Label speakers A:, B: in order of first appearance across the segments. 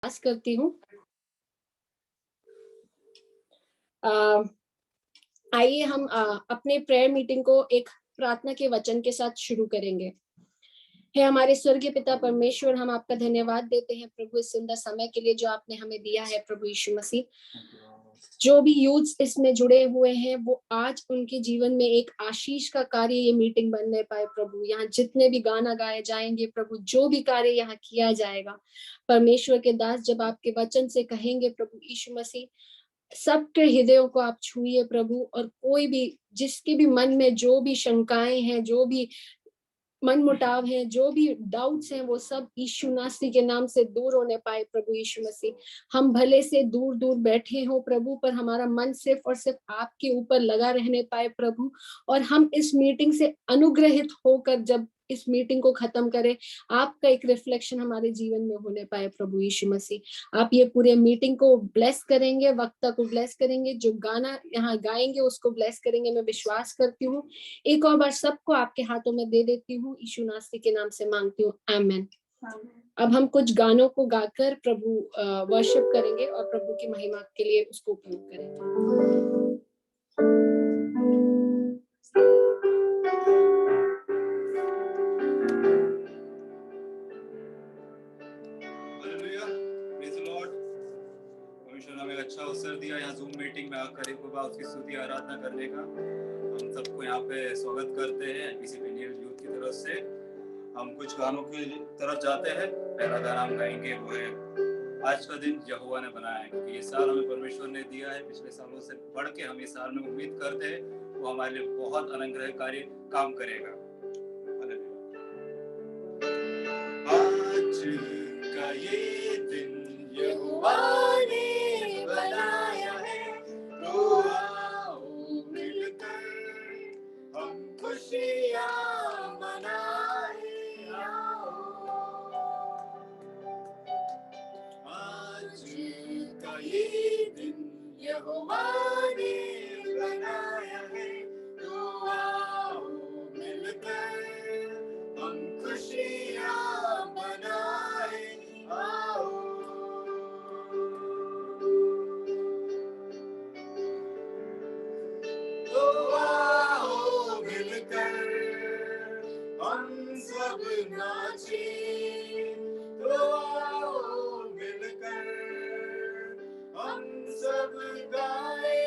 A: आस करती हूँ। आइए हम अपने प्रेयर मीटिंग को एक प्रार्थना के वचन के साथ शुरू करेंगे। हे हमारे स्वर्गीय पिता परमेश्वर, हम आपका धन्यवाद देते हैं प्रभु इस सुंदर समय के लिए जो आपने हमें दिया है। प्रभु यीशु मसीह, जो भी यूथ्स इसमें जुड़े हुए हैं वो आज उनके जीवन में एक आशीष का कार्य ये मीटिंग बनने पाए। प्रभु यहाँ जितने भी गाना गाए जाएंगे, प्रभु जो भी कार्य यहाँ किया जाएगा, परमेश्वर के दास जब आपके वचन से कहेंगे प्रभु यीशु मसीह, सबके हृदयों को आप छुइए प्रभु। और कोई भी जिसके भी मन में जो भी शंकाएं हैं, जो भी मन मुटाव है, जो भी डाउट्स हैं, वो सब यीशु नासरी के नाम से दूर होने पाए। प्रभु यीशु मसीह, हम भले से दूर दूर बैठे हो प्रभु, पर हमारा मन सिर्फ और सिर्फ आपके ऊपर लगा रहने पाए प्रभु। और हम इस मीटिंग से अनुग्रहित होकर जब इस मीटिंग को खत्म करें, आपका एक रिफ्लेक्शन हमारे जीवन में होने पाए। प्रभु यीशु मसीह, आप ये पूरे मीटिंग को ब्लेस करेंगे, वक्ता को ब्लेस करेंगे, जो गाना यहाँ गाएंगे उसको ब्लेस करेंगे, मैं विश्वास करती हूँ। एक और बार सबको आपके हाथों में दे देती हूँ, यीशु नासरी के नाम से मांगती हूँ, आमेन। अब हम कुछ गानों को गाकर प्रभु वर्शिप करेंगे और प्रभु की महिमा के लिए उसको उपयोग करेंगे।
B: हमें अच्छा अवसर दिया यहाँ जूम मीटिंग में आकर एक बार उसकी स्तुति आराधना करने का। हम सबको यहाँ पे स्वागत करते हैं किसी भी न्यू यूथ की तरफ से। हम कुछ गानों की तरफ जाते हैं। पहला गाना हम गाएंगे वो है आज का दिन यहोवा ने बनाया है, क्योंकि ये साल हमें परमेश्वर ने दिया है। पिछले सालों से बढ़ के हम इस साल में उम्मीद करते हैं वो हमारे लिए बहुत अनुग्रहकारी काम करेगा। आज का ये दिन यहोवा ने बनाया है, तो आओ मिलकर हम खुशियाँ मनाए। आज का ये दिन यहोवा ने बनाया है, तो आओ मिलकर हम खुशियाँ मनाए। आओ तो आओ मिलकर हम सब नाचे। तो आओ मिलकर हम सब गाए।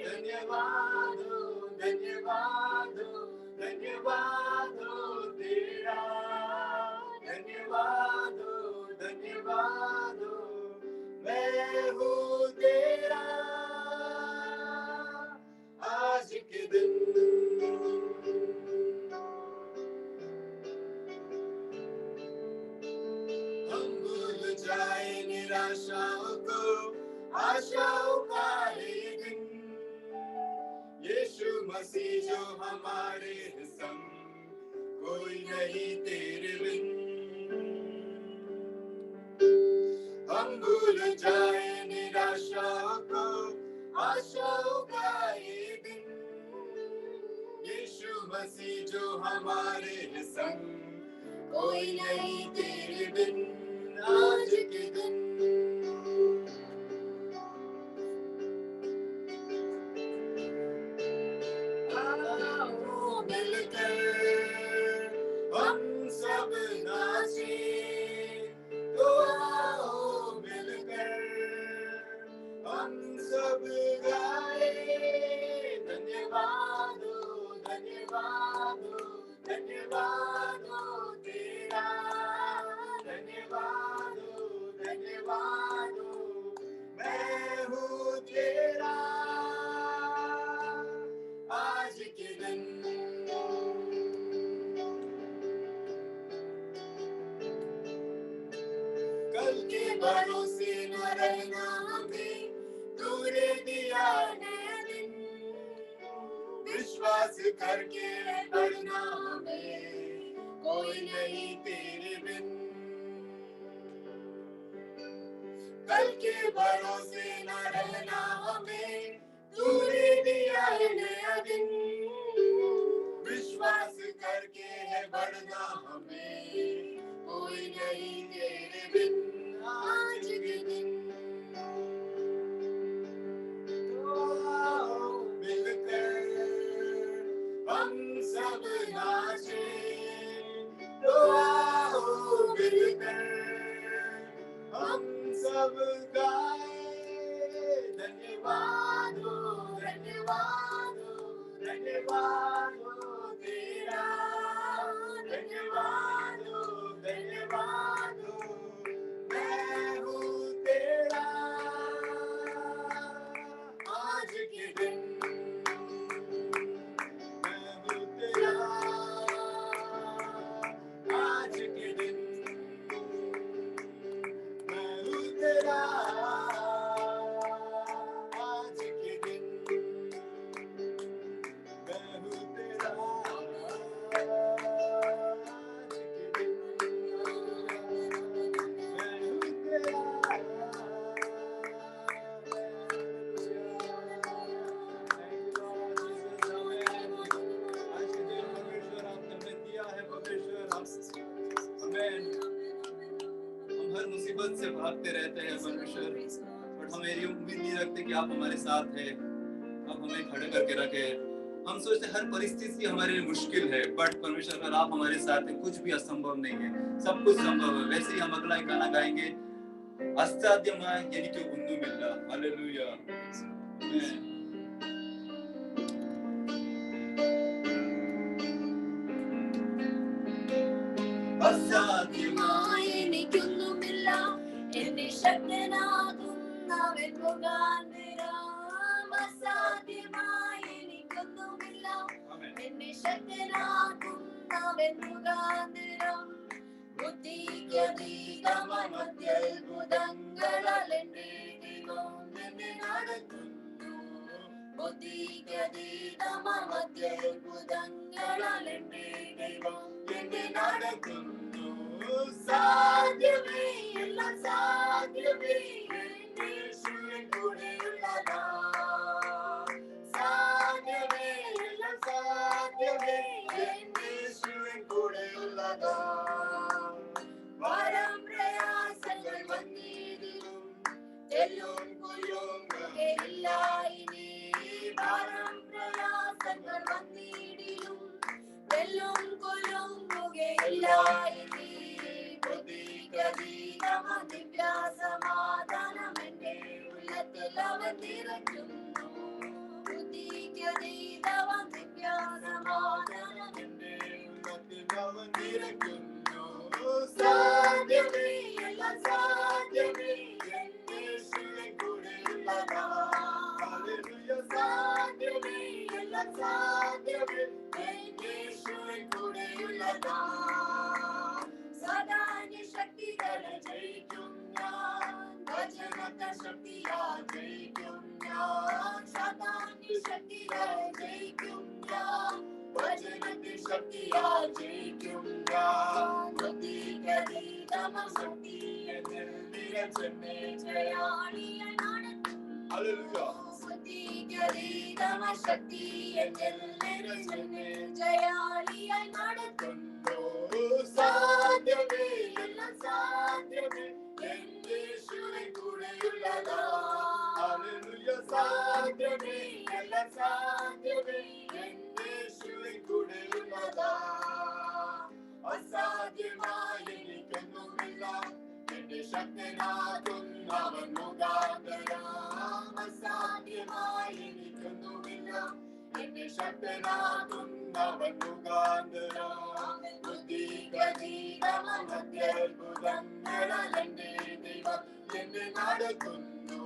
B: धन्यवाद हो, धन्यवाद हो, धन्यवाद हो तेरा। धन्यवाद हो, धन्यवाद हो, मैं हूँ तेरा। आज के दिन हम भूल जाए निराशाओं को, आशाओं का ये दिन। यीशु मसीह जो हमारे संग, कोई नहीं तेरे बिन। हम भूल जाए निराशाओं को, आशाओं का ये दिन। यीशु मसीह जो हमारे संग, कोई नहीं तेरे बिन। आज के दिन आओ मिलकर हम सब नाचे। तो आओ मिलकर हम सब गाए। धन्यवाद हो, धन्यवाद हो, धन्यवाद हो तेरा। धन्यवाद हो, धन्यवाद हो, मैं हूँ तेरा। आज के दिन कल के भरोसे न रहना हमें, तूने दिया नया दिन। विश्वास करके बढ़ना हमें, कोई नहीं तेरे बिन। कल के भरोसे न रहना हमें, तूने दिया नया दिन। विश्वास करके है बढ़ना हमें, कोई नहीं तेरे बिन। सब गाए धन्यवाद हो धन्यवाद हो धन्यवाद हो तेरा धन्यवाद हो मैं हूँ तेरा आज के दिन मैं हूँ तेरा आज के दिन मैं हूँ तेरा आज के दिन मैं हूँ तेरा आज के दिन मैं हूँ तेरा आज के दिन परमेश्वर आपने हमें दिया है परमेश्वर हम हर मुसीबत से भागते रहते हैं परमेश्वर बट हम मेरी उम्मीद नहीं रखते कि आप हमारे साथ हैं आप हमें खड़े करके रखे हम सोचते हर परिस्थिति हमारे लिए मुश्किल है बट परमेश्वर अगर आप हमारे साथ हैं कुछ भी असंभव नहीं है सब कुछ संभव है वैसे ही हम अगला एक गाना गाएंगे असाध्यമായ എനിക്ക് ഒന്നുമില്ല ഹല്ലേലൂയ
A: അസാധ്യമായ എനിക്കൊന്നുമില്ല എന്നെ ശക്തനാകുന്നവൻ മുഖാന്തരം അസാധ്യമായ എനിക്കൊന്നുമില്ല എന്നെ ശക്തനാകുന്നവൻ മുഖാന്തരം ബുദ്ധിക്കതീതമായ അത്ഭുതങ്ങളാൽ എന്റെ ദൈവം എന്നെ നടത്തുന്നു ബുദ്ധിക്കതീതമായ അത്ഭുതങ്ങളാൽ എന്റെ ദൈവം എന്നെ നടത്തുന്നു സാധ്യമേ എല്ലാം സാധ്യമേ എന്റെ യേശുവിൻ കൂടെയുള്ളതാ സാധ്യമേ എല്ലാം സാധ്യമേ എന്റെ യേശുവിൻ കൂടെയുള്ളതാ ഭാരം പ്രയാസങ്ങൾ വന്നിടിലും തെല്ലും കൊല്ലും ഇല്ല ഇനി ഭാരം പ്രയാസങ്ങൾ വന്നിടിലും തെല്ലും കൊല്ലും ഇല്ല ഇനി ബുദ്ധിക്കതീതമാ ദിവ്യ സമാധാനം എന്റെ ഉള്ളത്തിൽ അവൻ നിറയ്ക്കുന്നു ബുദ്ധിക്കതീതമാ ദിവ്യ സമാധാനം എന്റെ ഉള്ളത്തിൽ അവൻ നിറയ്ക്കുന്നു സാധ്യമേ എല്ലാം സാധ്യമേ എന്റെ യേശുവിൻ കൂടെയുള്ളതാ ഹല്ലേലൂയ സാധ്യമേ എല്ലാം സാധ്യമേ എന്റെ യേശുവിൻ കൂടെയുള്ളതാ സാധാന്യ ശക്തികളെ ജയിക്കും ഞാൻ വചനത്തെ ശക്തിയാ ജയിക്കും ഞാൻ സാധാന്യ ശക്തികളെ ജയിക്കും ഞാൻ വചനത്തെ ശക്തിയാ ജയിക്കും ഞാൻ ബുദ്ധിക്കതീതമാ ശക്തി എന്നിൽ നിറച്ചെന്നെ ജയാളിയായി നടത്തുന്നു ഹല്ലേലൂയ ബുദ്ധിക്കതീതമാ ശക്തി എന്നിൽ നിറച്ചെന്നെ ജയാളിയായി നടത്തുന്നു സാധ്യമേ എല്ലാം സാധ്യമേ എന്റെ യേശുവിൻ കൂടെയുള്ളതാ ഹല്ലേലൂയ സാധ്യമേ എല്ലാം സാധ്യമേ എന്റെ യേശുവിൻ കൂടെയുള്ളതാ അസാധ്യമായ എനിക്കൊന്നുമില്ല എന്റെ ശക്തനാകുന്നവൻ മുഖാന്തരം അസാധ്യമായ എനിക്കൊന്നുമില്ല എന്നെ ശക്തനാകുന്നവൻ മുഖാന്തരം ബുദ്ധിക്കതീതമാ അത്ഭുതങ്ങളാൽ എന്റെ ദൈവം എന്നെ നടത്തുന്നു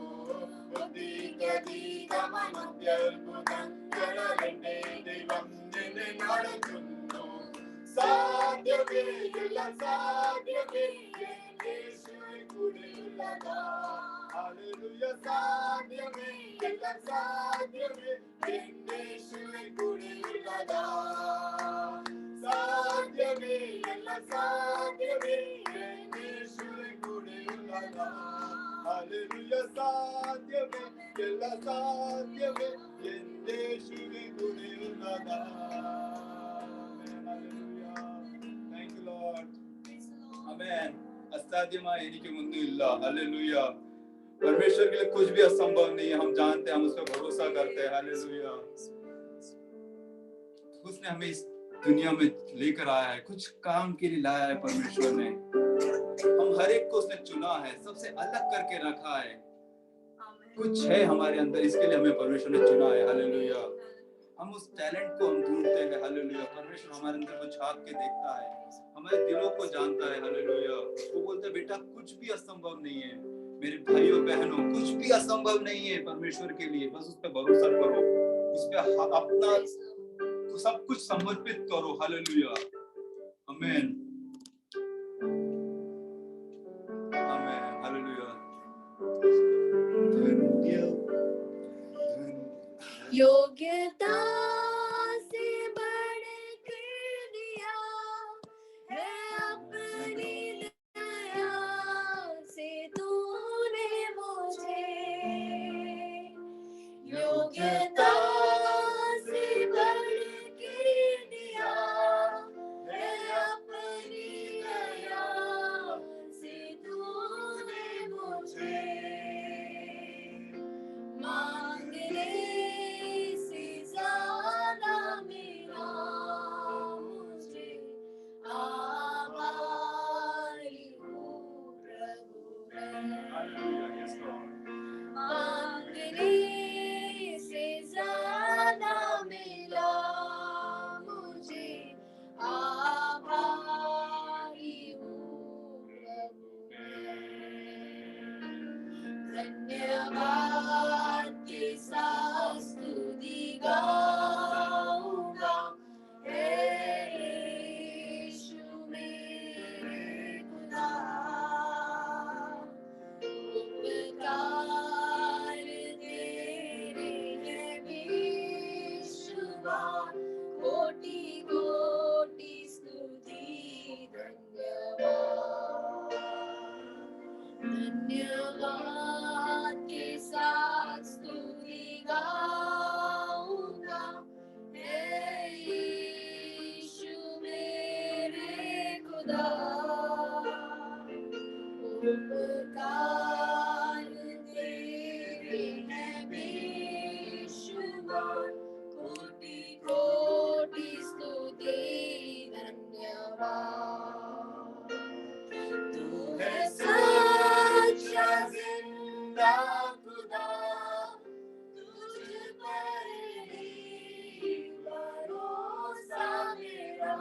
A: ബുദ്ധിക്കതീതമാ അത്ഭുതങ്ങളാൽ എന്റെ ദൈവം എന്നെ നടത്തുന്നു സാധ്യമേ എല്ലാം സാധ്യമേ എന്റെ യേശുവിൻ കൂടെയുള്ളതാ ഹല്ലേലൂയ സാധ്യമേ എല്ലാം സാധ്യമേ എന്റെ യേശുവിൻ കൂടെയുള്ളതാ സാധ്യമേ എല്ലാം സാധ്യമേ എന്റെ യേശുവിൻ കൂടെയുള്ളതാ ഹല്ലേലൂയ സാധ്യമേ എല്ലാം സാധ്യമേ എന്റെ യേശുവിൻ കൂടെയുള്ളതാ Thank you, Lord. Amen. असाध्यമായ എനിക്കൊന്നുമില്ല हालेलुया परमेश्वर के लिए कुछ भी असंभव नहीं है हम जानते हैं हम उस पर भरोसा करते हैं हालेलुया उसने हमें इस दुनिया में लेकर आया है कुछ काम के लिए लाया है परमेश्वर ने
B: हम हर एक को उसने चुना है, सबसे अलग करके रखा है। कुछ है हमारे अंदर, इसके लिए हमें परमेश्वर ने चुना है। हालेलुया। हम उस टैलेंट को हम ढूंढते हैं। हालेलुया। परमेश्वर हमारे अंदर को झांक के देखता है, हमारे दिलों को जानता है। हालेलुया। वो बोलते हैं बेटा कुछ भी असंभव नहीं है। मेरे भाइयों बहनों, कुछ भी असंभव नहीं है परमेश्वर के लिए। बस उस पर भरोसा करो, उस पर अपना सब कुछ समर्पित करो। हालेलुया। आमीन। आमीन। हालेलुया।
A: योग्यता से बढ़ कर दिया है अपनी दया से तूने मुझे। योग्यता से बढ़ कर दिया है अपनी दया से तूने मुझे। मांगने से ज्यादा मिला मुझे, आभारी हूँ प्रभु मैं। मांगने से ज्यादा मिला मुझे, आभारी हूँ प्रभु मैं। धन्यवाद के साथ स्तुति गाऊंगा, हे यीशु मेरे खुदा। उपकार तेरे हैं बेशुमार, कोटि कोटि स्तुति धन्यवाद। धन्यवाद के साथ स्तुति गाऊंगा, हे यीशु मेरे खुदा। उपकार तेरे हैं बेशुमार, कोटि कोटि स्तुति धन्यवाद। तू है सच्चा जिंदा खुदा, तुझ पर ही भरोसा मेरा।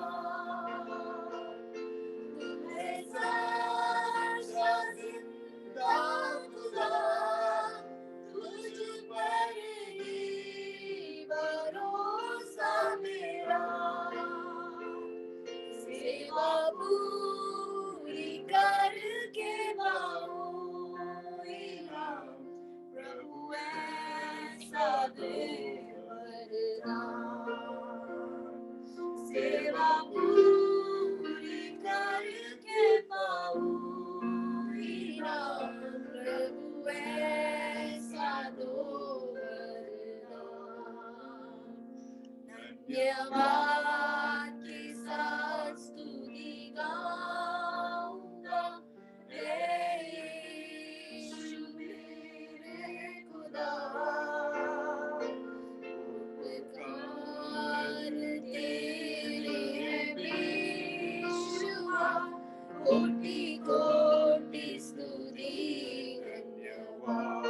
A: तू है सच्चा जिंदा खुदा, तुझ पर ही भरोसा मेरा। सेवा पूरी करके पाऊंगा, प्रभु ऐसा दे वरदान। सेवा पूरी करके पाऊंगा, प्रभु ऐसा दो वरदान। धन्यवाद के साथ स्तुति गाऊंगा, हे यीशु मेरे खुदा। उपकार तेरे हैं बेशुमार, कोटि कोटि स्तुति धन्यवाद।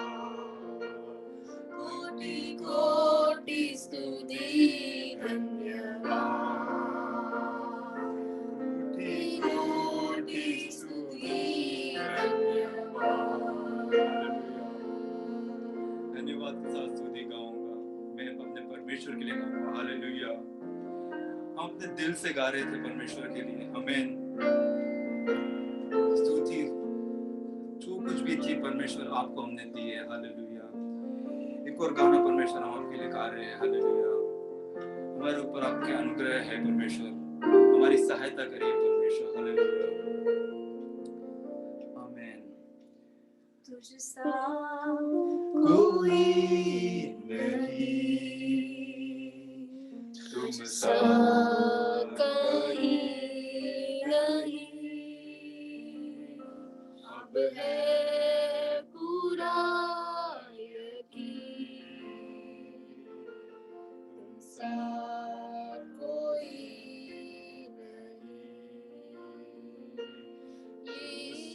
A: कोटि कोटि स्तुति धन्यवाद। कोटि कोटि स्तुति धन्यवाद।
B: धन्यवाद के साथ स्तुति गाऊंगा, मैं अपने परमेश्वर के लिए गाऊंगा। हालेलुया। हम अपने दिल से गा रहे थे परमेश्वर के लिए। आमीन। स्तुति जो कुछ भी थी परमेश्वर आपको हमने दी है। हालेलुया। एक और गाना परमेश्वर हम आपके लिए गा रहे हैं। हालेलुया। हमारे ऊपर आपके अनुग्रह है परमेश्वर, हमारी सहायता करिए परमेश्वर। हालेलुया। आमीन।
A: तुझ सा कोई नहीं, तुझ सा कहीं नहीं। अब है पूरा यकीन, तुम सा कोई नहीं।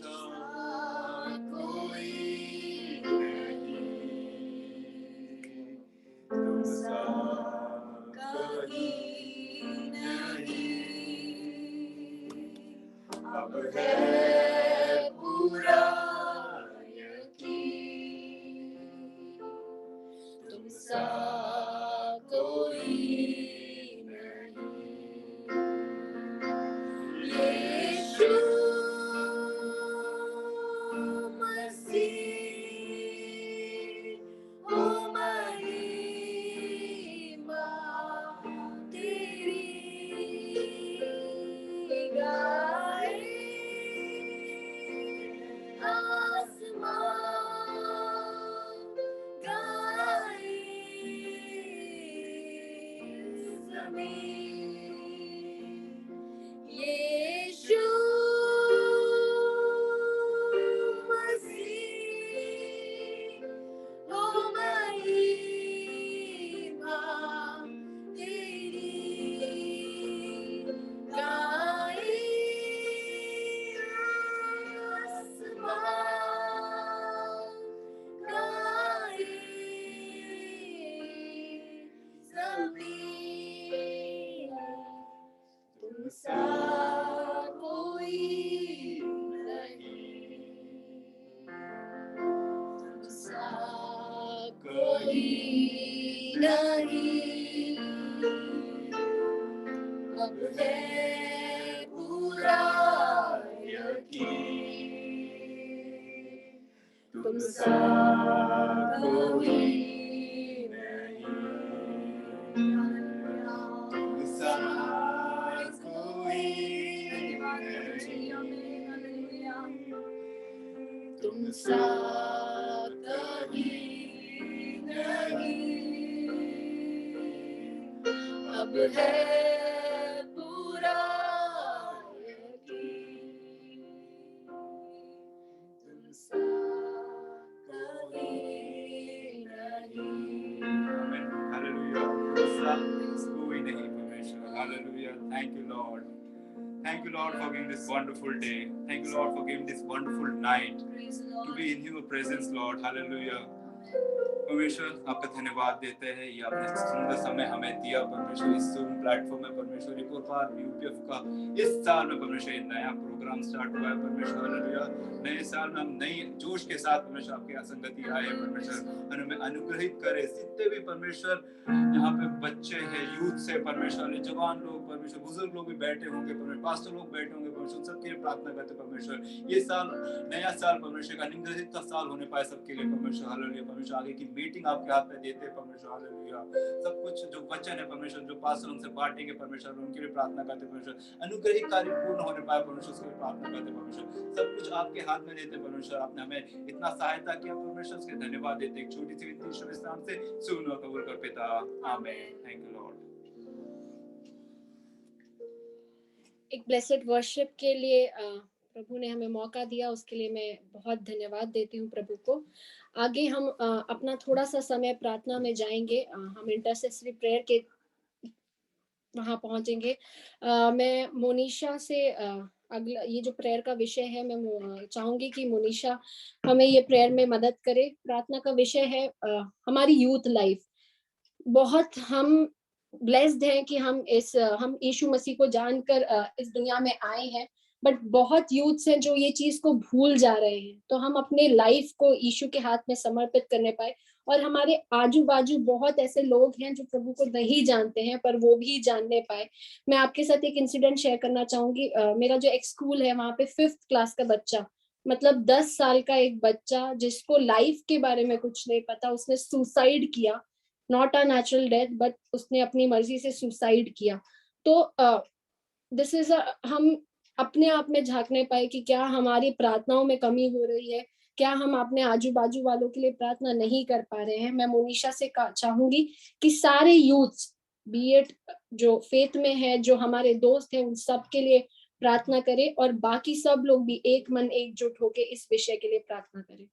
A: नहीं, अब है पूरा यकीन, तुम सा कोई नहीं, तुम सा कोई नहीं, तुम सा कहीं नहीं, अब है पूरा यकीन, तुम सा कहीं नहीं।
B: आमीन, हालेलुया। तुम सा कोई नहीं परमेश्वर, hallelujah. Thank you Lord, thank you Lord for giving this wonderful day, thank you Lord for giving this wonderful night to be in your presence Lord, hallelujah। परमेश्वर आपका धन्यवाद देते हैं, ये आपने सुंदर समय हमें दिया परमेश्वर, इस जूम प्लेटफॉर्म में परमेश्वर एक और बार यूपीएफ का इस साल में परमेश्वर एक नया प्रोग्राम स्टार्ट हुआ है परमेश्वर, हालेलुया। नए साल में हम नई जोश के साथ परमेश्वर आपके असंगति आए हैं परमेश्वर, हमें अनुग्रहित करे। जितने भी परमेश्वर यहाँ पे बच्चे हैं, यूथ से परमेश्वर, जवान लोग परमेश्वर, बुजुर्ग लोग भी बैठे होंगे परमेश्वर, पास्टर लोग बैठे होंगे परमेश्वर, सबके लिए प्रार्थना करते परमेश्वर, ये साल नया साल परमेश्वर का अनुग्रहित का साल होने पाए सबके लिए परमेश्वर, हालेलुया। परमेश्वर आगे की मीटिंग आपके हाथ में देते हैं परमेश्वर, हालेलुया। सब कुछ जो वचन है परमेश्वर, जो पास्टर उनसे बांटेंगे परमेश्वर, उनके लिए प्रार्थना करते परमेश्वर, अनुग्रहित कार्य पूर्ण होने पाए परमेश्वर, उसके लिए प्रार्थना करते परमेश्वर। सब कुछ आपके हाथ में देते परमेश्वर, आपने हमें इतना सहायता किया परमेश्वर, उसके धन्यवाद देते। एक छोटी सी विनती ईश्वर के नाम से सुन और कबूल कर पिता, आमीन। Thank you Lord.
A: एक ब्लेसेड वर्शिप के लिए प्रभु ने हमें मौका दिया, उसके लिए मैं बहुत धन्यवाद देती हूँ प्रभु को। आगे हम अपना थोड़ा सा समय प्रार्थना में जाएंगे, हम इंटरसेसरी प्रेयर के वहां पहुंचेंगे। मैं मोनिशा से अगला ये जो प्रेयर का विषय है, मैं चाहूंगी कि मोनिशा हमें ये प्रेयर में मदद करे। प्रार्थना का विषय है हमारी यूथ लाइफ। बहुत हम ब्लेस्ड हैं कि हम यीशु मसीह को जानकर इस दुनिया में आए हैं, बट बहुत यूथ्स हैं जो ये चीज को भूल जा रहे हैं। तो हम अपने लाइफ को यीशु के हाथ में समर्पित करने पाए, और हमारे आजू बाजू बहुत ऐसे लोग हैं जो प्रभु को नहीं जानते हैं पर वो भी जानने पाए। मैं आपके साथ एक इंसिडेंट शेयर करना चाहूंगी। मेरा जो एक स्कूल है वहां पे 5th क्लास का बच्चा, मतलब 10 साल का एक बच्चा जिसको लाइफ के बारे में कुछ नहीं पता, उसने सुसाइड किया। Not a natural death, but उसने अपनी मर्जी से सुसाइड किया। तो दिस इज हम अपने आप में झांकने पाए कि क्या हमारी प्रार्थनाओं में कमी हो रही है, क्या हम अपने आजू बाजू वालों के लिए प्रार्थना नहीं कर पा रहे हैं। मैं मोनिशा से चाहूंगी कि सारे यूथ्स, बी एट जो फेथ में है, जो हमारे दोस्त हैं, उन सब के लिए प्रार्थना करें, और बाकी सब लोग भी एक मन एकजुट होकर इस विषय के लिए प्रार्थना करें।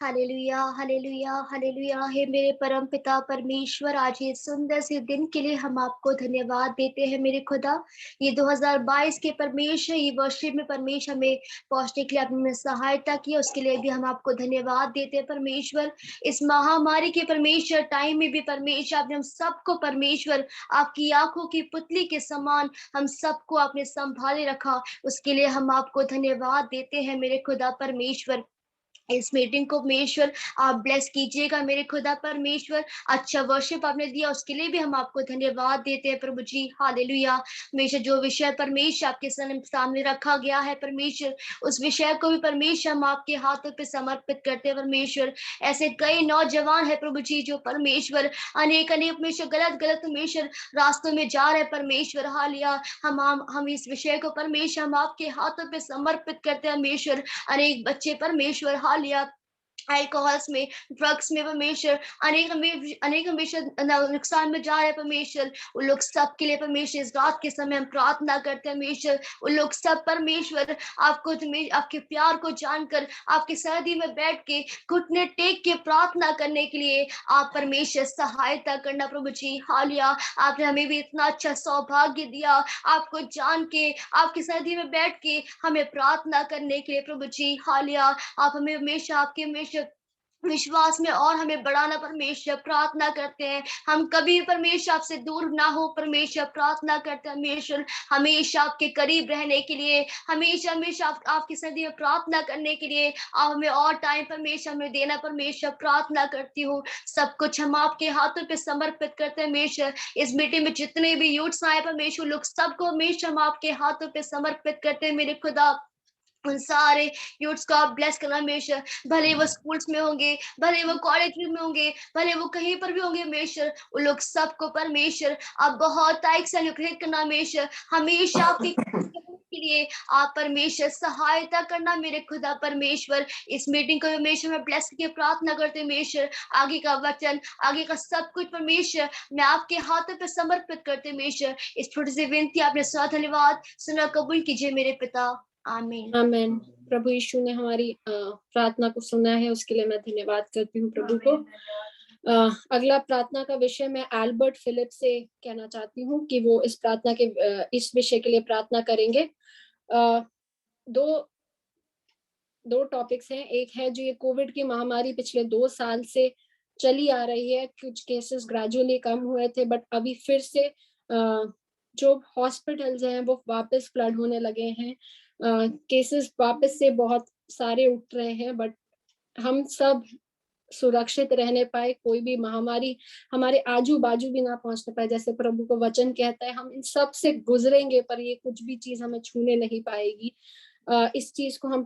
C: Hallelujah, hallelujah, hallelujah. हे मेरे परम पिता परमेश्वर, आज ये सुंदर से दिन के लिए हम आपको धन्यवाद देते हैं मेरे खुदा। ये 2022 के परमेश्वर, ये वर्षिप में परमेश्वर हमें पहुंचने के लिए आपने सहायता की, उसके लिए भी हम आपको धन्यवाद देते हैं परमेश्वर। इस महामारी के परमेश्वर टाइम में भी परमेश्वर आपने हम सबको परमेश्वर आपकी आंखों की पुतली के समान हम सबको आपने संभाले रखा, उसके लिए हम आपको धन्यवाद देते हैं मेरे खुदा परमेश्वर। इस मीटिंग को परमेश्वर आप ब्लेस कीजिएगा मेरे खुदा परमेश्वर। अच्छा वर्शिप आपने दिया उसके लिए भी हम आपको धन्यवाद देते हैं प्रभु जी, हालेलुया। हमेशा जो विषय परमेश्वर आपके सामने रखा गया है परमेश्वर, उस विषय को भी परमेश्वर हम आपके हाथों पे समर्पित करते हैं परमेश्वर। ऐसे कई नौजवान है प्रभु जी जो परमेश्वर अनेक परमेश्वर गलत परमेश्वर रास्तों में जा रहे परमेश्वर, हालिया हम इस विषय को परमेश्वर हम आपके हाथों पे समर्पित करते हैं परमेश्वर। अनेक बच्चे परमेश्वर हालिया अल्कोहल्स में, ड्रग्स में परमेश्वर अनेक हमेशा नुकसान में जा रहे हैं परमेश्वर। उन लोग सब के लिए परमेश्वर इस रात के समय हम प्रार्थना करते हैं परमेश्वर। उन लोग सब परमेश्वर आपको आपके प्यार को जानकर आपकी सर्दी में बैठ के घुटने टेक के प्रार्थना करने के लिए आप परमेश्वर सहायता करना प्रभु जी, हालिया। आपने हमें भी इतना अच्छा सौभाग्य दिया आपको जान के, आपकी सर्दी में बैठ के हमें प्रार्थना करने के लिए प्रभु जी, हालिया। आप हमें हमेशा आपके हमेशा विश्वास में और हमें बढ़ाना परमेश्वर प्रार्थना करते हैं। हम कभी परमेश्वर आपसे दूर ना हो परमेश्वर प्रार्थना करते हैं परमेश्वर, हमेशा आपके करीब रहने के लिए, हमेशा हमेशा आपकी सन्निधि में प्रार्थना करने के लिए आप हमें और टाइम परमेश्वर हमें देना परमेश्वर प्रार्थना करती हूँ। सब कुछ हम आपके हाथों पे समर्पित करते हैं परमेश्वर। इस मीटिंग में जितने भी यूथ्स आए परमेश्वर लोग सबको हमेशा हम आपके हाथों पे समर्पित करते हैं मेरे खुदा। उन सारे यूथ्स को आप ब्लेस करना हमेशा, भले वो स्कूल्स में होंगे, भले वो कॉलेज में होंगे, भले वो कहीं पर भी होंगे परमेश्वर, उन लोग सबको परमेश्वर आप बहुत तारीख से अनुग्रहित करना परमेश्वर। हमेशा आपके के लिए आप परमेश्वर सहायता करना मेरे खुदा परमेश्वर। इस मीटिंग को परमेश्वर मैं ब्लेस करके प्रार्थना करते परमेश्वर। आगे का वचन, आगे का सब कुछ परमेश्वर मैं आपके हाथों पे समर्पित करते परमेश्वर। इस छोटी सी विनती आपने सुना, धन्यवाद, सुना कबूल कीजिए मेरे पिता, आमीन।
A: आमीन। प्रभु यीशु ने हमारी प्रार्थना को सुना है, उसके लिए मैं धन्यवाद करती हूँ प्रभु को। अगला प्रार्थना का विषय मैं एल्बर्ट फिलिप से कहना चाहती हूँ कि वो इस प्रार्थना के इस विषय के लिए प्रार्थना करेंगे। दो टॉपिक्स हैं। एक है जो ये कोविड की महामारी पिछले 2 साल से चली आ रही है। कुछ केसेस ग्रेजुअली कम हुए थे बट अभी फिर से जो हॉस्पिटल्स हैं वो वापस फ्लड होने लगे हैं। केसेस वापस से बहुत सारे उठ रहे हैं बट हम सब सुरक्षित रहने पाए, कोई भी महामारी हमारे आजू बाजू भी ना पहुंचने पाए। जैसे प्रभु को वचन कहता है हम इन सब से गुजरेंगे पर ये कुछ भी चीज हमें छूने नहीं पाएगी। इस चीज को हम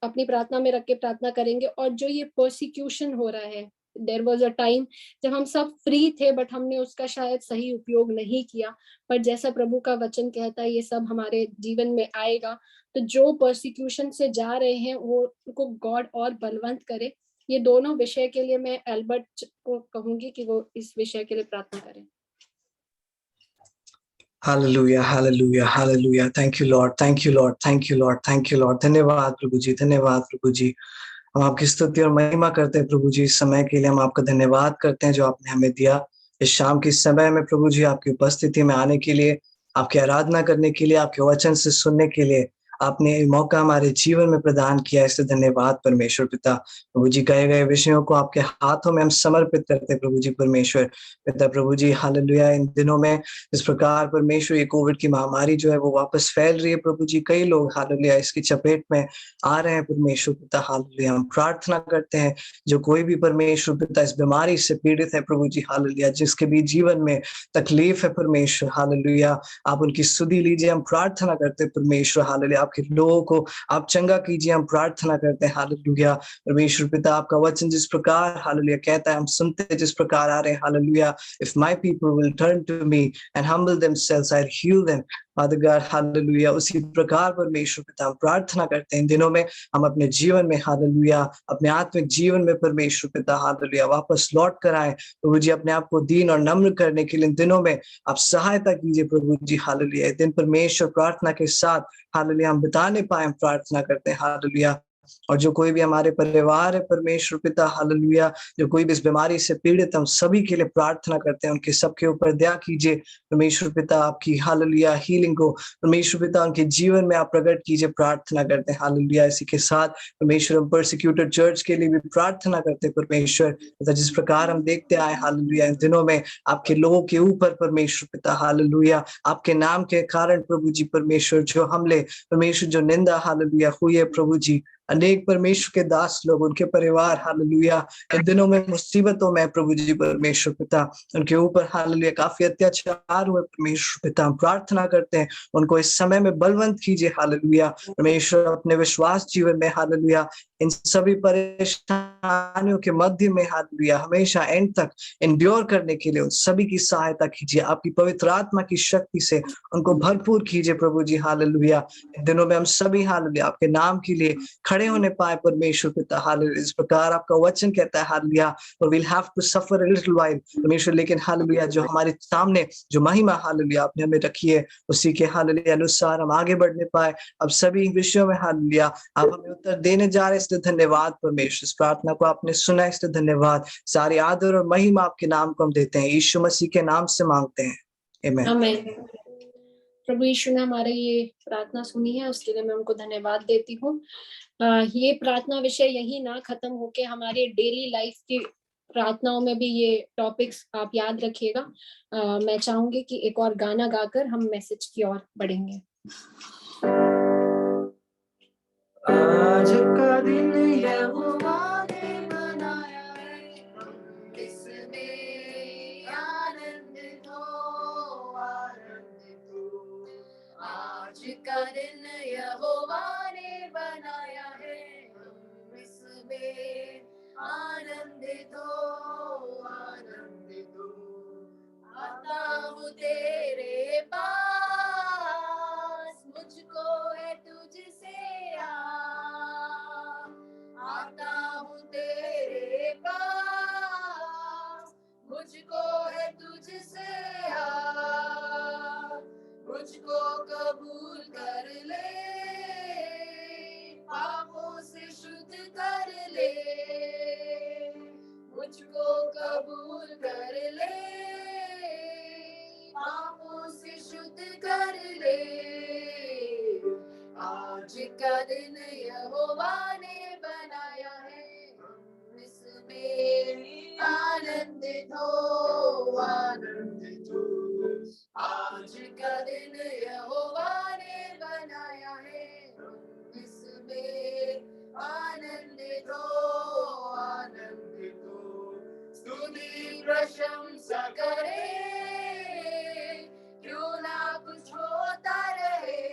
A: अपनी प्रार्थना में रख के प्रार्थना करेंगे। और जो ये प्रोसिक्यूशन हो रहा है, देयर वाज अ टाइम जब हम सब फ्री थे बट हमने उसका शायद सही उपयोग नहीं किया। पर जैसा प्रभु का वचन कहता है ये सब हमारे जीवन में आएगा। तो जो प्रोसिक्यूशन से जा रहे हैं वो उनको गॉड और बलवंत करे। ये दोनों विषय के लिए मैं एल्बर्ट को कहूंगी कि वो इस विषय के लिए प्रार्थना करें।
D: Hallelujah, hallelujah, hallelujah. Thank you Lord, thank you Lord, thank you Lord, thank you Lord. धन्यवाद प्रभु जी, धन्यवाद प्रभु जी। हम आपकी स्तुति और महिमा करते हैं प्रभु जी। इस समय के लिए हम आपका धन्यवाद करते हैं जो आपने हमें दिया। इस शाम के समय में प्रभु जी आपकी उपस्थिति में आने के लिए, आपकी आराधना करने के लिए, आपके वचन से सुनने के लिए आपने मौका हमारे जीवन में प्रदान किया। इससे धन्यवाद परमेश्वर पिता। प्रभु जी कहे गए विषयों को आपके हाथों में हम समर्पित करते हैं प्रभु जी परमेश्वर पिता। प्रभु जी हालेलुया, इन दिनों में इस प्रकार परमेश्वर ये कोविड की महामारी जो है वो वापस फैल रही है प्रभु जी। कई लोग हालेलुया इसकी चपेट में आ रहे हैं परमेश्वर पिता। हालेलुया, हम प्रार्थना करते हैं जो कोई भी परमेश्वर पिता इस बीमारी से पीड़ित है प्रभु जी हालेलुया, जिसके भी जीवन में तकलीफ है परमेश्वर हालेलुया, आप उनकी सुधि लीजिए। हम प्रार्थना करते हैं परमेश्वर हालेलुया, आपके लोगों को आप चंगा कीजिए। हम प्रार्थना करते हैं हालेलुया परमेश्वर पिता। आपका वचन जिस प्रकार हालेलुया कहता है हम सुनते हैं, जिस प्रकार आ रहे हैं hallelujah, if my people will turn to me and humble themselves I will heal them. Father God hallelujah, उसी प्रकार परमेश्वर पिता हम प्रार्थना करते हैं इन दिनों में हम अपने जीवन में हालेलुया, अपने आत्मिक जीवन में परमेश्वर पिता हालेलुया वापस लौट कर आए प्रभु जी। अपने आप को दीन और नम्र करने के लिए इन दिनों में आप सहायता कीजिए प्रभु जी हालेलुया। दिन परमेश्वर प्रार्थना के साथ हालेलुया हम बिताने पाए, हम प्रार्थना करते हैं हालेलुया। और जो कोई भी हमारे परिवार है परमेश्वर पिता हालेलुया, जो कोई भी इस बीमारी से पीड़ित, हम सभी के लिए प्रार्थना करते हैं। उनके सबके ऊपर दया कीजिए परमेश्वर पिता, आपकी हालेलुया हीलिंग को परमेश्वर पिता उनके जीवन में आप प्रकट कीजिए, प्रार्थना करते हैं हालेलुया। इसी के साथ परमेश्वर हम परसिक्यूटेड चर्च के लिए भी प्रार्थना करते हैं परमेश्वर पिता। जिस प्रकार हम देखते आए हालेलुया इन दिनों में आपके लोगों के ऊपर परमेश्वर पिता हालेलुया, आपके नाम के कारण प्रभु जी परमेश्वर जो हमले परमेश्वर जो निंदा हालेलुया हुई है प्रभु जी, अनेक परमेश्वर के दास लोग, उनके परिवार हालेलुया इन दिनों में मुसीबतों में प्रभु जी परमेश्वर पिता, उनके ऊपर हालेलुया काफी अत्याचार हुए परमेश्वर पिता। हम प्रार्थना करते हैं उनको इस समय में बलवंत कीजिए हालेलुया परमेश्वर, अपने विश्वास जीवन में हालेलुया इन सभी परेशानियों के मध्य में हालेलुया हमेशा एंड तक एंड्योर करने के लिए उन सभी की सहायता कीजिए। आपकी पवित्र आत्मा की शक्ति से उनको भरपूर कीजिए प्रभु जी हालेलुया। इन दिनों में हम सभी हालेलुया आपके नाम के लिए खड़े होने पाए परमेश्वर पिता हालेलुया। इस प्रकार आपका वचन कहता है हालेलुया, और will have to suffer a little while परमेश्वर, लेकिन हालेलुया जो हमारे सामने जो महिमा हालेलुया आपने हमें रखी है उसी के हालेलुया अनुसार हम आगे बढ़ने पाए। अब सभी विषयों में हालेलुया आप हमें उत्तर देने जा रहे हैं, इसलिए धन्यवाद परमेश्वर। इस प्रार्थना को आपने सुना, इसलिए धन्यवाद। सारी आदर और महिमा आपके नाम को हम देते हैं, यीशु मसीह के नाम से मांगते हैं, आमीन।
A: आमीन। प्रभु यीशु ने हमारे ये प्रार्थना सुनी है, उसके लिए मैं उनको धन्यवाद देती हूँ। ये प्रार्थना विषय यही ना खत्म होके हमारे डेली लाइफ की प्रार्थनाओं में भी ये टॉपिक्स आप याद रखिएगा। मैं चाहूंगी कि एक और गाना गाकर हम मैसेज की ओर बढ़ेंगे।
D: आज का दिन यहोवा ने बनाया है,
A: इसमें आनंदित हो, आनंदित हो। आज का दिन यहोवा ने बनाया है, इसमें आनंदित हो, आनंदित हो। आता हूँ तेरे पास, मुझको है तुझसे आता हूँ तेरे पास, मुझको है तुझसे मुझको कबूल कर ले, पापों से शुद्ध कर ले, मुझको कबूल कर ले, पापों से शुद्ध कर ले। आज का दिन यहोवा ने बनाया है, इसमें आनंदित हो, आनंदित हो। आज का दिन यहोवा ने बनाया है, इसमें आनंदित हो, आनंदित हो। स्तुति प्रशंसा करे, क्यों ना कुछ होता रहे,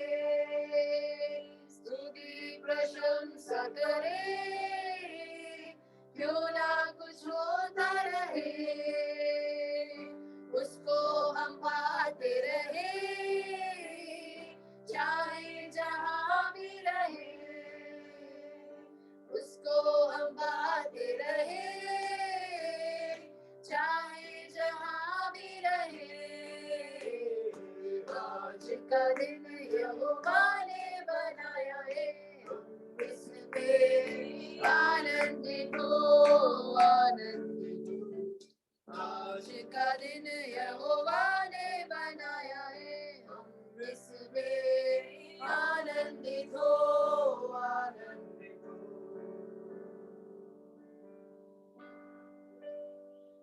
A: स्तुति प्रशंसा करे, क्यों ना कुछ होता रहे। उसको हम पाते रहे, चाहे जहां भी रहे, उसको हम पाते रहे, चाहे जहां भी रहे। आज का दिन यहोवा ने बनाया है, इसमें आनंदित हो, आनंदित हो। आज का दिन यहोवा ने बनाया है, इसमें आनंदित हो, आनंदित हो।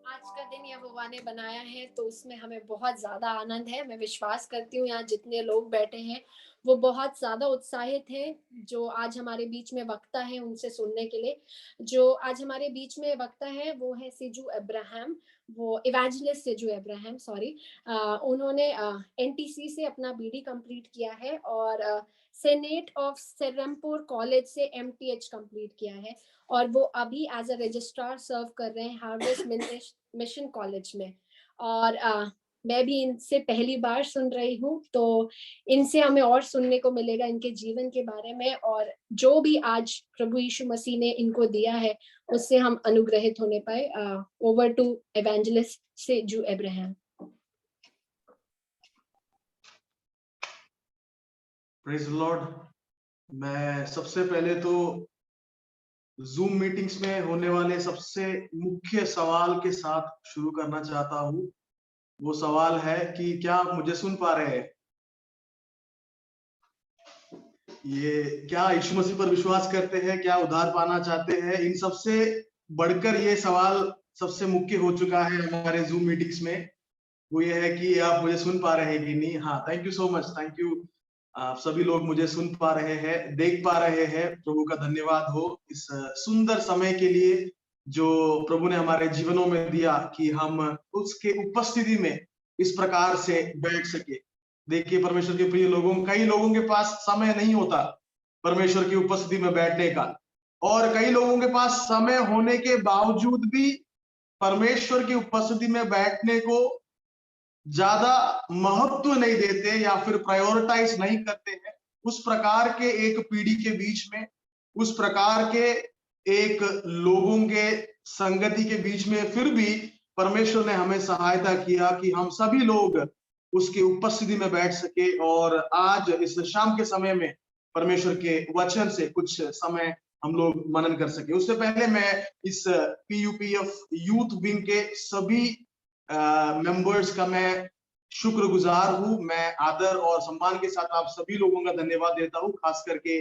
A: आज का दिन यहोवा ने बनाया है, तो उसमें हमें बहुत ज्यादा आनंद है। मैं विश्वास करती हूँ यहाँ जितने लोग बैठे हैं वो बहुत ज्यादा उत्साहित हैं। जो आज हमारे बीच में वक्ता है उनसे सुनने के लिए, जो आज हमारे बीच में वक्ता है वो है सिजू अब्राहम, वो इवेंजलिस्ट सिजू अब्राहम, सॉरी। उन्होंने एनटीसी से अपना बीडी कंप्लीट किया है और सेनेट ऑफ सेरमपुर कॉलेज से एमटीएच कंप्लीट किया है, और वो अभी एज अ रजिस्ट्रार सर्व कर रहे हैं हार्वेस्ट मिशन कॉलेज में। और मैं भी इनसे पहली बार सुन रही हूँ, तो इनसे हमें और सुनने को मिलेगा इनके जीवन के बारे में, और जो भी आज प्रभु यीशु मसीह ने इनको दिया है उससे हम अनुग्रहित होने पाए। Over to evangelist Siju Abraham.
E: Praise Lord. मैं सबसे पहले तो जूम मीटिंग्स में होने वाले सबसे मुख्य सवाल के साथ शुरू करना चाहता हूँ। वो सवाल है कि क्या आप मुझे सुन पा रहे हैं? ये क्या यीशु मसीह पर विश्वास करते हैं, क्या उद्धार पाना चाहते हैं? इन सबसे बढ़कर ये सवाल सबसे मुख्य हो चुका है हमारे जूम मीटिंग्स में। वो ये है कि आप मुझे सुन पा रहे हैं कि नहीं। हाँ, thank you so much, thank you. आप सभी लोग मुझे सुन पा रहे हैं, देख पा रहे हैं। प्रभु का धन्यवाद हो इस सुंदर समय के लिए जो प्रभु ने हमारे जीवनों में दिया कि हम उसके उपस्थिति में इस प्रकार से बैठ सके। देखिए परमेश्वर के प्रिय लोगों, कई लोगों के पास समय नहीं होता परमेश्वर की उपस्थिति में बैठने का, और कई लोगों के पास समय होने के बावजूद भी परमेश्वर की उपस्थिति में बैठने को ज्यादा महत्व नहीं देते या फिर प्रायोरिटाइज नहीं करते हैं। उस प्रकार के एक पीढ़ी के बीच में, उस प्रकार के एक लोगों के संगति के बीच में फिर भी परमेश्वर ने हमें सहायता किया कि हम सभी लोग उसकी उपस्थिति में बैठ सके और आज इस शाम के समय में परमेश्वर के वचन से कुछ समय हम लोग मनन कर सके। उससे पहले मैं इस PUPF यूथ विंग के सभी मेंबर्स का मैं शुक्रगुजार हूँ। मैं आदर और सम्मान के साथ आप सभी लोगों का धन्यवाद देता हूँ, खास करके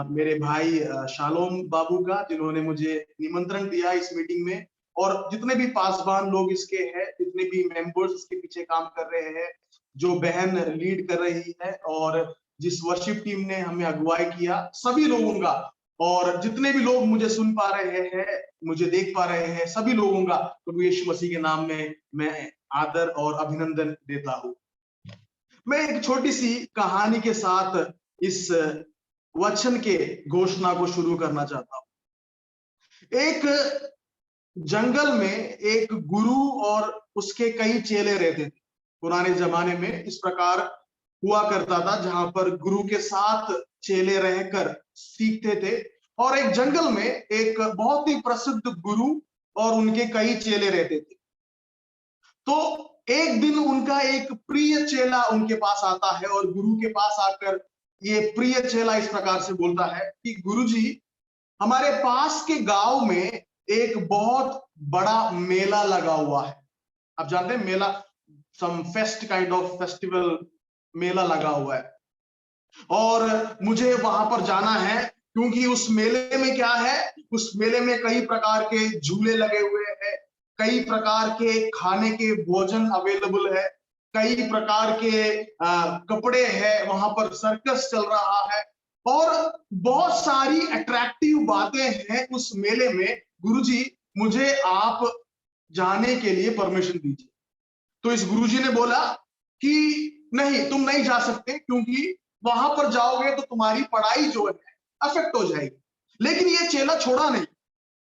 E: मेरे भाई शालोम बाबू का, जिन्होंने मुझे निमंत्रण दिया इस मीटिंग में, और जितने भी पासवान लोग इसके हैं, जितने भी मेंबर्स इसके पीछे काम कर रहे हैं, जो बहन लीड कर रही है और जिस वर्शिप टीम ने हमें अगुवाई किया, सभी लोगों का, और जितने भी लोग मुझे सुन पा रहे हैं, मुझे देख पा रहे हैं, सभी लोगों का प्रभु यीशु मसीह के नाम में मैं आदर और अभिनंदन देता हूं। मैं एक छोटी सी कहानी के साथ इस वचन के घोषणा को शुरू करना चाहता हूं। एक जंगल में एक गुरु और उसके कई चेले रहते थे। पुराने जमाने में इस प्रकार हुआ करता था, जहां पर गुरु के साथ चेले रहकर सीखते थे। और एक जंगल में एक बहुत ही प्रसिद्ध गुरु और उनके कई चेले रहते थे। तो एक दिन उनका एक प्रिय चेला उनके पास आता है और गुरु के पास आकर ये प्रिय चेला इस प्रकार से बोलता है कि गुरुजी, हमारे पास के गांव में एक बहुत बड़ा मेला लगा हुआ है। आप जानते हैं मेला, सम फेस्ट काइंड ऑफ फेस्टिवल, मेला लगा हुआ है, और मुझे वहां पर जाना है, क्योंकि उस मेले में क्या है, उस मेले में कई प्रकार के झूले लगे हुए हैं, कई प्रकार के खाने के भोजन अवेलेबल है, कई प्रकार के कपड़े हैं, वहां पर सर्कस चल रहा है, और बहुत सारी अट्रैक्टिव बातें हैं उस मेले में। गुरुजी, मुझे आप जाने के लिए परमिशन दीजिए। तो इस गुरुजी ने बोला कि नहीं, तुम नहीं जा सकते, क्योंकि वहां पर जाओगे तो तुम्हारी पढ़ाई जो है अफेक्ट हो जाएगी। लेकिन ये चेला छोड़ा नहीं,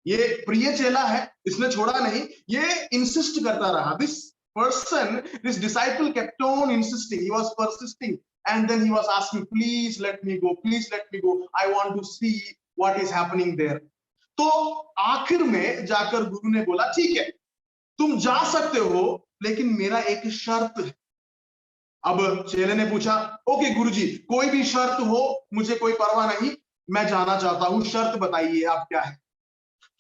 E: ये प्रिय चेला है, इसने छोड़ा नहीं, ये इंसिस्ट करता रहा। This disciple kept on insisting, he was persisting, and then he was asking, please let me go, please let me go, I want to see what is happening there. तो आखिर में जाकर गुरु ने बोला, ठीक है, तुम जा सकते हो, लेकिन मेरा एक शर्त है। अब चेले ने पूछा, ओके गुरुजी, कोई भी शर्त हो, मुझे कोई परवाह नहीं, मैं जाना चाहता हूं, शर्त बताइए आप क्या है।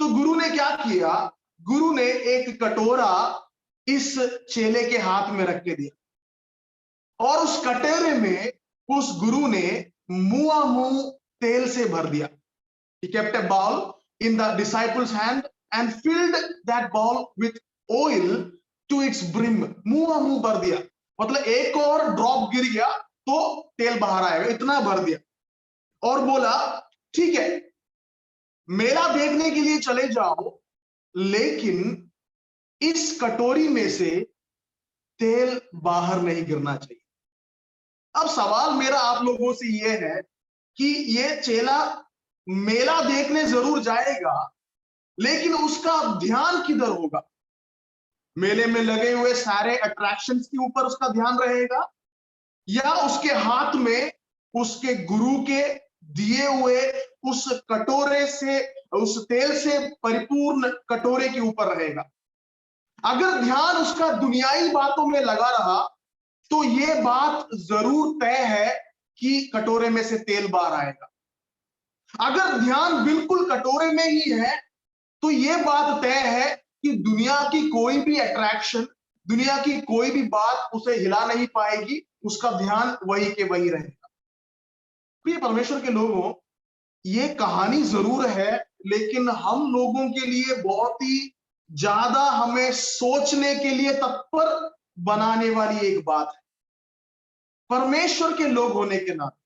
E: तो गुरु ने क्या किया, गुरु ने एक कटोरा इस चेले के हाथ में रख के दिया, और उस कटोरे में उस गुरु ने मुंह तेल से भर दिया। He kept a bowl in the disciples' hand and filled that bowl with oil to its brim. मुंह भर दिया, मतलब एक और ड्रॉप गिर गया तो तेल बाहर आएगा, इतना भर दिया, और बोला, ठीक है, मेला देखने के लिए चले जाओ, लेकिन इस कटोरी में से तेल बाहर नहीं गिरना चाहिए। अब सवाल मेरा आप लोगों से यह है कि ये चेला मेला देखने जरूर जाएगा, लेकिन उसका ध्यान किधर होगा? मेले में लगे हुए सारे अट्रैक्शंस के ऊपर उसका ध्यान रहेगा, या उसके हाथ में उसके गुरु के दिए हुए उस कटोरे से, उस तेल से परिपूर्ण कटोरे के ऊपर रहेगा? अगर ध्यान उसका दुनियाई बातों में लगा रहा, तो ये बात जरूर तय है कि कटोरे में से तेल बाहर आएगा। अगर ध्यान बिल्कुल कटोरे में ही है, तो ये बात तय है कि दुनिया की कोई भी अट्रैक्शन, दुनिया की कोई भी बात उसे हिला नहीं पाएगी, उसका ध्यान वही के वही रहेगा। प्रिय परमेश्वर के लोगों, ये कहानी जरूर है, लेकिन हम लोगों के लिए बहुत ही ज्यादा हमें सोचने के लिए तत्पर बनाने वाली एक बात है। परमेश्वर के लोग होने के नाते,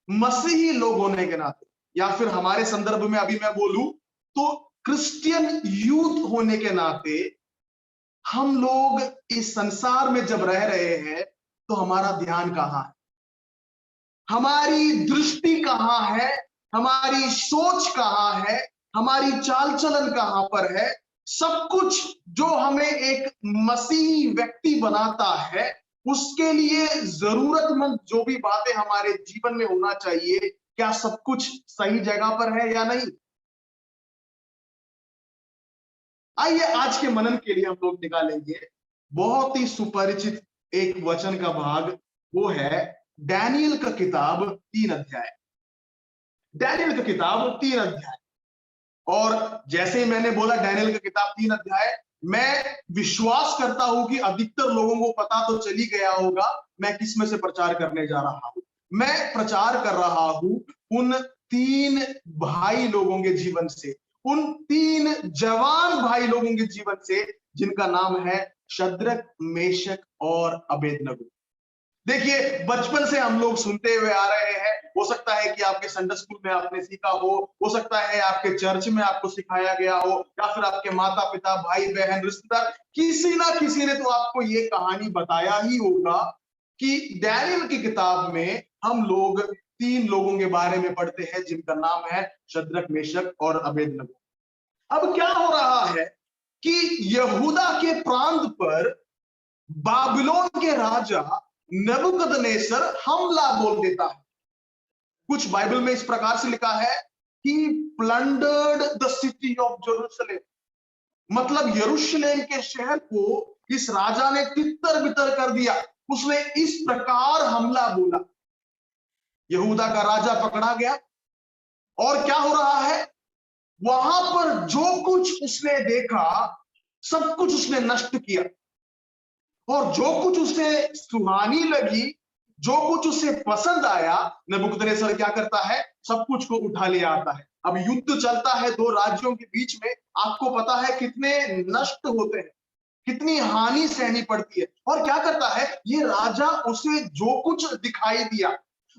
E: मसीही लोग होने के नाते, या फिर हमारे संदर्भ में अभी मैं बोलूं तो क्रिश्चियन यूथ होने के नाते, हम लोग इस संसार में जब रह रहे हैं तो हमारा ध्यान कहां है, हमारी दृष्टि कहां है, हमारी सोच कहां है, हमारी चाल चलन कहां पर है? सब कुछ जो हमें एक मसीही व्यक्ति बनाता है, उसके लिए जरूरतमंद जो भी बातें हमारे जीवन में होना चाहिए, क्या सब कुछ सही जगह पर है या नहीं? आइए आज के मनन के लिए हम लोग निकालेंगे बहुत ही सुपरिचित एक वचन का भाग, वो है डैनियल का किताब 3 अध्याय। डैनियल का किताब 3 अध्याय, और जैसे ही मैंने बोला डैनियल का किताब 3 अध्याय, मैं विश्वास करता हूं कि अधिकतर लोगों को पता तो चली गया होगा मैं किस में से प्रचार करने जा रहा हूं। मैं प्रचार कर रहा हूं उन 3 भाई लोगों के जीवन से, उन 3 जवान भाई लोगों के जीवन से जिनका नाम है शद्रक, मेशक और अबेदनगो। देखिए, बचपन से हम लोग सुनते हुए आ रहे हैं। हो सकता है कि आपके संडे स्कूल में आपने सीखा हो सकता है आपके चर्च में आपको सिखाया गया हो, या फिर आपके माता पिता, भाई बहन, रिश्तेदार, किसी ना किसी ने तो आपको ये कहानी बताया ही होगा कि डैनियल की किताब में हम लोग 3 लोगों के बारे में पढ़ते हैं जिनका नाम है शद्रक, मेशक और अबेदनगो। अब क्या हो रहा है कि यहूदा के प्रांत पर बाबिलोन के राजा नबूकदनेस्सर हमला बोल देता है। कुछ बाइबल में इस प्रकार से लिखा है कि plundered the city of Jerusalem, मतलब यरूशलेम के शहर को इस राजा ने तितर बितर कर दिया। उसने इस प्रकार हमला बोला। यहूदा का राजा पकड़ा गया और क्या हो रहा है, वहां पर जो कुछ उसने देखा सब कुछ उसने नष्ट किया, और जो कुछ उसे सुहानी लगी, जो कुछ उसे पसंद आया, नबूकदनेस्सर क्या करता है, सब कुछ को उठा ले आता है। अब युद्ध चलता है 2 राज्यों के बीच में, आपको पता है कितने नष्ट होते हैं, कितनी हानि सहनी पड़ती है। और क्या करता है ये राजा, उसे जो कुछ दिखाई दिया,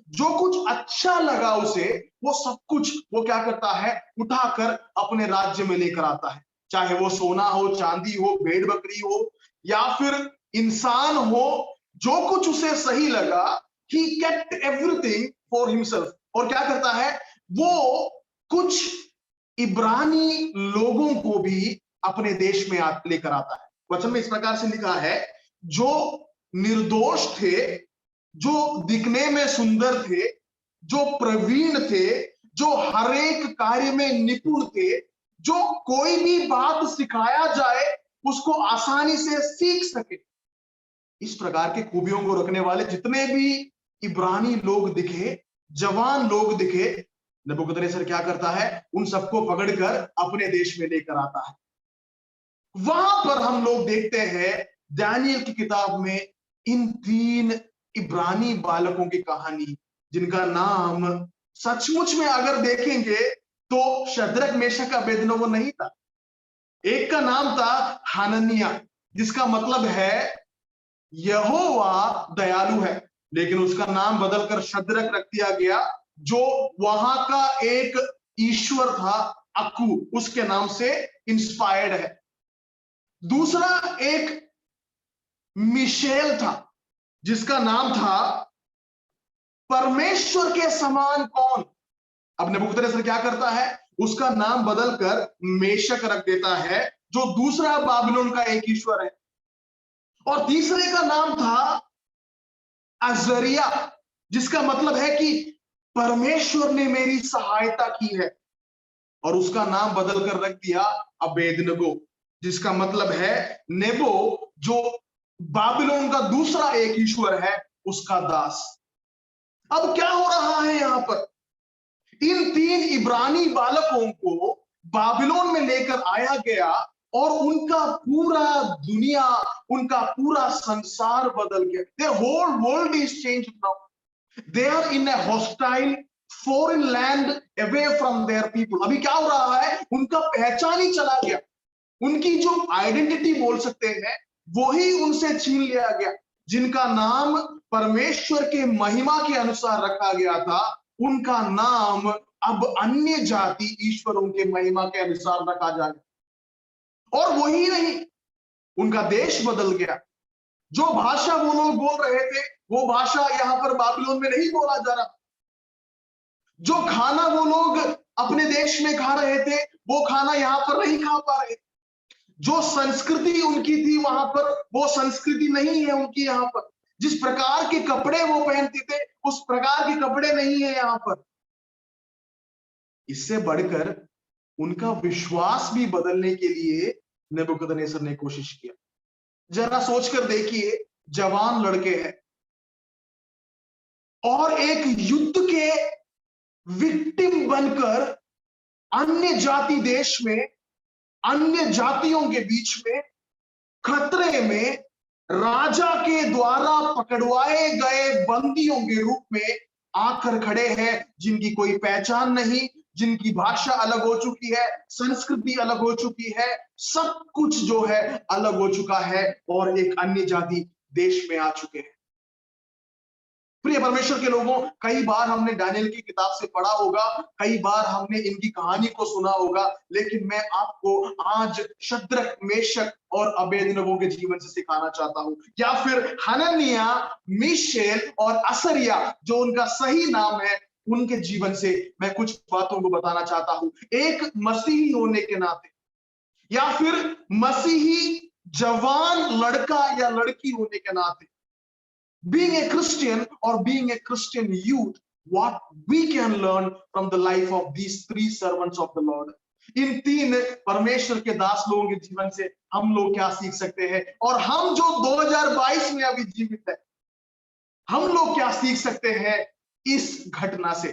E: जो कुछ अच्छा लगा उसे, वो सब कुछ वो क्या करता है, उठाकर अपने राज्य में लेकर आता है। चाहे वो सोना हो, चांदी हो, भेड़ बकरी हो, या फिर इंसान हो, जो कुछ उसे सही लगा, he kept everything for himself। और क्या करता है, वो कुछ इब्रानी लोगों को भी अपने देश में लेकर आता है। वचन में इस प्रकार से लिखा है, जो निर्दोष थे, जो दिखने में सुंदर थे, जो प्रवीण थे, जो हर एक कार्य में निपुण थे, जो कोई भी बात सिखाया जाए उसको आसानी से सीख सके, इस प्रकार के खूबियों को रखने वाले जितने भी इब्रानी लोग दिखे, जवान लोग दिखे, नबूकदनेस्सर क्या करता है, उन सबको पकड़कर अपने देश में लेकर आता है। वहां पर हम लोग देखते हैं दानियेल की किताब में इन 3 इब्रानी बालकों की कहानी, जिनका नाम सचमुच में अगर देखेंगे तो शद्रक, मेशक, अबेदनगो नहीं था। एक का नाम था हनन्याह, जिसका मतलब है यहोवा दयालु है, लेकिन उसका नाम बदलकर शद्रक रख दिया गया, जो वहां का एक ईश्वर था अक्कू, उसके नाम से इंस्पायर्ड है। दूसरा एक मिशेल था, जिसका नाम था परमेश्वर के समान कौन। अब नबूकदनेस्सर क्या करता है, उसका नाम बदलकर मेशक रख देता है, जो दूसरा बाबिलोन का एक ईश्वर है। और तीसरे का नाम था अजरिया, जिसका मतलब है कि परमेश्वर ने मेरी सहायता की है, और उसका नाम बदलकर रख दिया अबेदनगो, जिसका मतलब है नेबो, जो बाबिलोन का दूसरा एक ईश्वर है, उसका दास। अब क्या हो रहा है यहां पर, इन 3 इब्रानी बालकों को बाबिलोन में लेकर आया गया, और उनका पूरा दुनिया, उनका पूरा संसार बदल गया। Their whole world is changed now. They are in a hostile foreign land away from their people. अभी क्या हो रहा है, उनका पहचान ही चला गया, उनकी जो आइडेंटिटी बोल सकते हैं वही उनसे छीन लिया गया। जिनका नाम परमेश्वर के महिमा के अनुसार रखा गया था, उनका नाम अब अन्य जाति ईश्वरों के महिमा के अनुसार रखा जाएगा। और वही नहीं, उनका देश बदल गया। जो भाषा वो लोग बोल रहे थे, वो भाषा यहां पर बाबिलोन में नहीं बोला जा रहा। जो खाना वो लोग अपने देश में खा रहे थे, वो खाना यहां पर नहीं खा पा रहे। जो संस्कृति उनकी थी वहां पर, वो संस्कृति नहीं है उनकी यहां पर। जिस प्रकार के कपड़े वो पहनते थे, उस प्रकार के कपड़े नहीं है यहां पर। इससे बढ़कर उनका विश्वास भी बदलने के लिए नबूकदनेस्सर ने कोशिश किया। जरा सोचकर देखिए, जवान लड़के हैं और एक युद्ध के विक्टिम बनकर अन्य जाति देश में, अन्य जातियों के बीच में खतरे में राजा के द्वारा पकड़वाए गए बंदियों के रूप में आकर खड़े हैं, जिनकी कोई पहचान नहीं, जिनकी भाषा अलग हो चुकी है, संस्कृति अलग हो चुकी है, सब कुछ जो है अलग हो चुका है और एक अन्य जाति देश में आ चुके हैं। प्रिय परमेश्वर के लोगों, कई बार हमने दानियेल की किताब से पढ़ा होगा, कई बार हमने इनकी कहानी को सुना होगा, लेकिन मैं आपको आज शद्रक, मेशक और अबेदनगो के जीवन से सिखाना चाहता हूं, या फिर हनन्याह, मिशेल और असरिया जो उनका सही नाम है, उनके जीवन से मैं कुछ बातों को बताना चाहता हूं। एक मसीही होने के नाते या फिर मसीही जवान लड़का या लड़की होने के नाते, being a Christian or being a Christian youth, what we can learn from the life of these three servants of the Lord. इन तीन परमेश्वर के दास लोगों के जीवन से हम लोग क्या सीख सकते हैं, और हम जो 2022 में अभी जीवित है, हम लोग क्या सीख सकते हैं इस घटना से।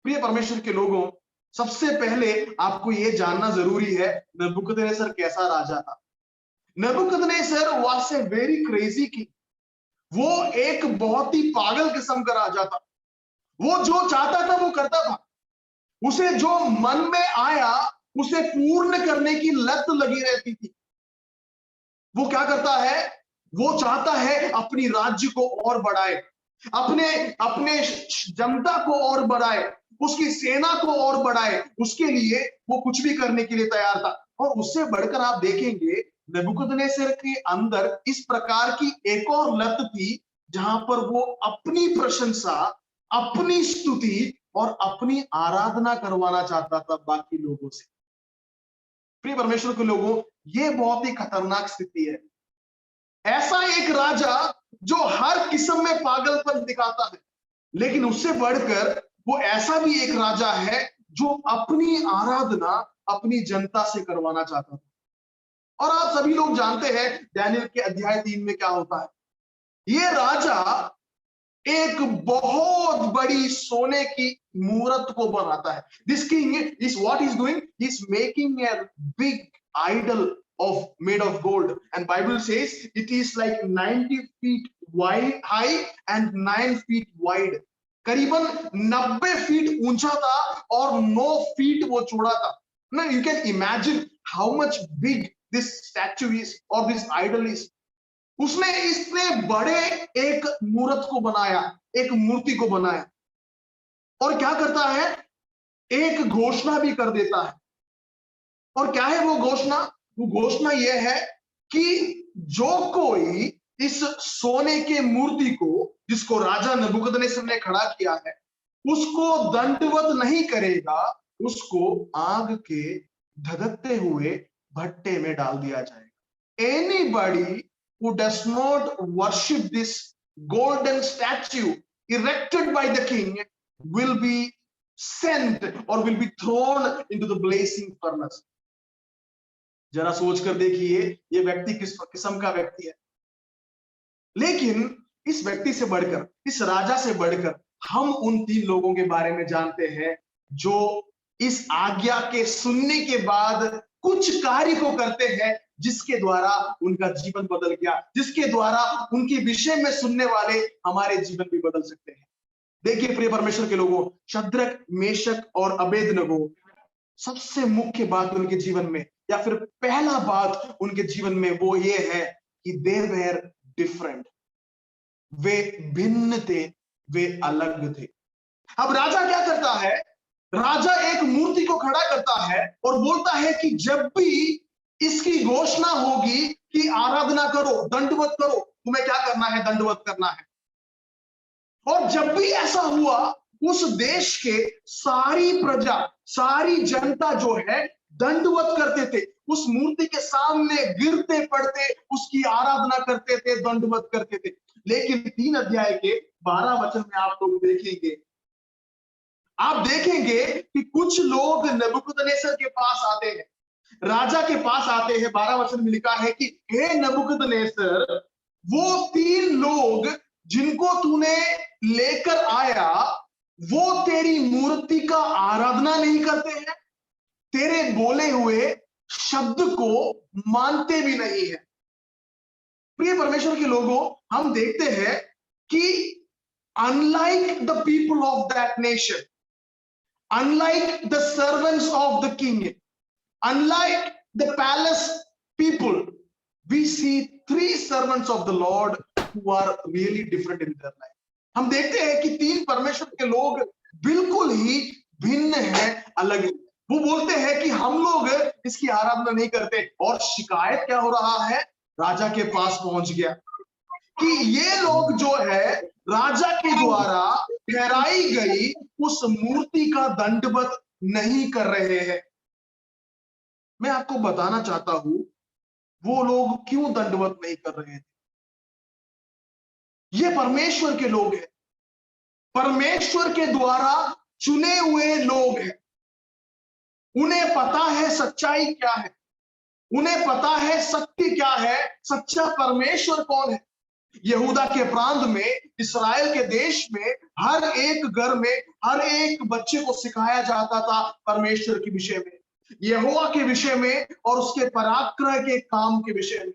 E: प्रिय परमेश्वर के लोगों, सबसे पहले आपको यह जानना जरूरी है नबूकदनेस्सर कैसा राजा था। Nebuchadnezzar was a very crazy king. वो एक बहुत ही पागल किस्म का राजा था। वो जो चाहता था वो करता था, उसे जो मन में आया उसे पूर्ण करने की लत लगी रहती थी। वो क्या करता है, वो चाहता है अपनी राज्य को और बढ़ाए, अपने जनता को और बढ़ाए, उसकी सेना को और बढ़ाए, उसके लिए वो कुछ भी करने के लिए तैयार था। और उससे बढ़कर आप देखेंगे नबूकदनेस्सर के अंदर इस प्रकार की एक और लत थी, जहां पर वो अपनी प्रशंसा, अपनी स्तुति और अपनी आराधना करवाना चाहता था बाकी लोगों से। प्रिय परमेश्वर के लोगों, ये बहुत ही खतरनाक स्थिति है। ऐसा एक राजा जो हर किस्म में पागलपन दिखाता है, लेकिन उससे बढ़कर वो ऐसा भी एक राजा है जो अपनी आराधना अपनी जनता से करवाना चाहता था। और आप सभी लोग जानते हैं दानियेल के अध्याय 3 में क्या होता है। ये राजा एक बहुत बड़ी सोने की मूर्त को बनाता है। This king is what is doing, he is making a big idol of made of gold, and Bible says it is like 90 feet wide high and 9 feet wide. करीबन 90 फीट ऊंचा था और 9 फीट वो चौड़ा था। Now you can imagine how much big this statue is or this idol is. उसने इतने बड़े एक मूर्त को बनाया, एक मूर्ति को बनाया, और क्या करता है, एक घोषणा भी कर देता है। और क्या है वो घोषणा? वो घोषणा यह है कि जो कोई इस सोने के मूर्ति को, जिसको राजा नबूकदनेस्सर ने खड़ा किया है, उसको दंडवत नहीं करेगा, उसको आग के धधकते हुए भट्टे में डाल दिया जाएगा। Anybody who does not worship this golden statue erected by the king will be sent or will be thrown into the blazing furnace. जरा सोचकर देखिए ये व्यक्ति किस किस्म का व्यक्ति है। लेकिन इस व्यक्ति से बढ़कर, इस राजा से बढ़कर हम उन 3 लोगों के बारे में जानते हैं जो इस आज्ञा के सुनने के बाद कुछ कार्य को करते हैं, जिसके द्वारा उनका जीवन बदल गया, जिसके द्वारा उनके विषय में सुनने वाले हमारे जीवन भी बदल सकते हैं। देखिए प्रिय परमेश्वर के लोगों, शद्रक, मेशक और अबेदनगो, सबसे मुख्य बात उनके जीवन में, या फिर पहला बात उनके जीवन में वो ये है कि दे वेर डिफरेंट। वे भिन्न थे, वे अलग थे। अब राजा क्या करता है? राजा एक मूर्ति को खड़ा करता है और बोलता है कि जब भी इसकी घोषणा होगी कि आराधना करो, दंडवत करो, तुम्हें क्या करना है? दंडवत करना है। और जब भी ऐसा हुआ, उस देश के सारी प्रजा, सारी जनता जो है दंडवत करते थे, उस मूर्ति के सामने गिरते पड़ते, उसकी आराधना करते थे, दंडवत करते थे। लेकिन 3 अध्याय के 12 वचन में आप लोग देखेंगे कि कुछ लोग नबूकदनेस्सर के पास आते हैं, राजा के पास आते हैं। 12 वचन में लिखा है कि हे नबूकदनेस्सर, वो 3 लोग जिनको तूने लेकर आया, वो तेरी मूर्ति का आराधना नहीं करते हैं, तेरे बोले हुए शब्द को मानते भी नहीं है। प्रिय परमेश्वर के लोगों, हम देखते हैं कि unlike the people of that nation, unlike the servants of the king, unlike the palace people, we see three servants of the Lord who are really different in their life. हम देखते हैं कि तीन परमेश्वर के लोग बिल्कुल ही भिन्न हैं, अलग हैं। वो बोलते हैं कि हम लोग इसकी आराधना नहीं करते, और शिकायत क्या हो रहा है, राजा के पास पहुंच गया कि ये लोग जो है राजा के द्वारा ठहराई गई उस मूर्ति का दंडवत नहीं कर रहे हैं। मैं आपको बताना चाहता हूं वो लोग क्यों दंडवत नहीं कर रहे थे। ये परमेश्वर के लोग हैं, परमेश्वर के द्वारा चुने हुए लोग हैं। उन्हें पता है सच्चाई क्या है, उन्हें पता है सत्य क्या है, सच्चा परमेश्वर कौन है। यहूदा के प्रांत में, इस्राएल के देश में, हर एक घर में, हर एक बच्चे को सिखाया जाता था परमेश्वर के विषय में, यहोवा के विषय में और उसके पराक्रम के काम के विषय में,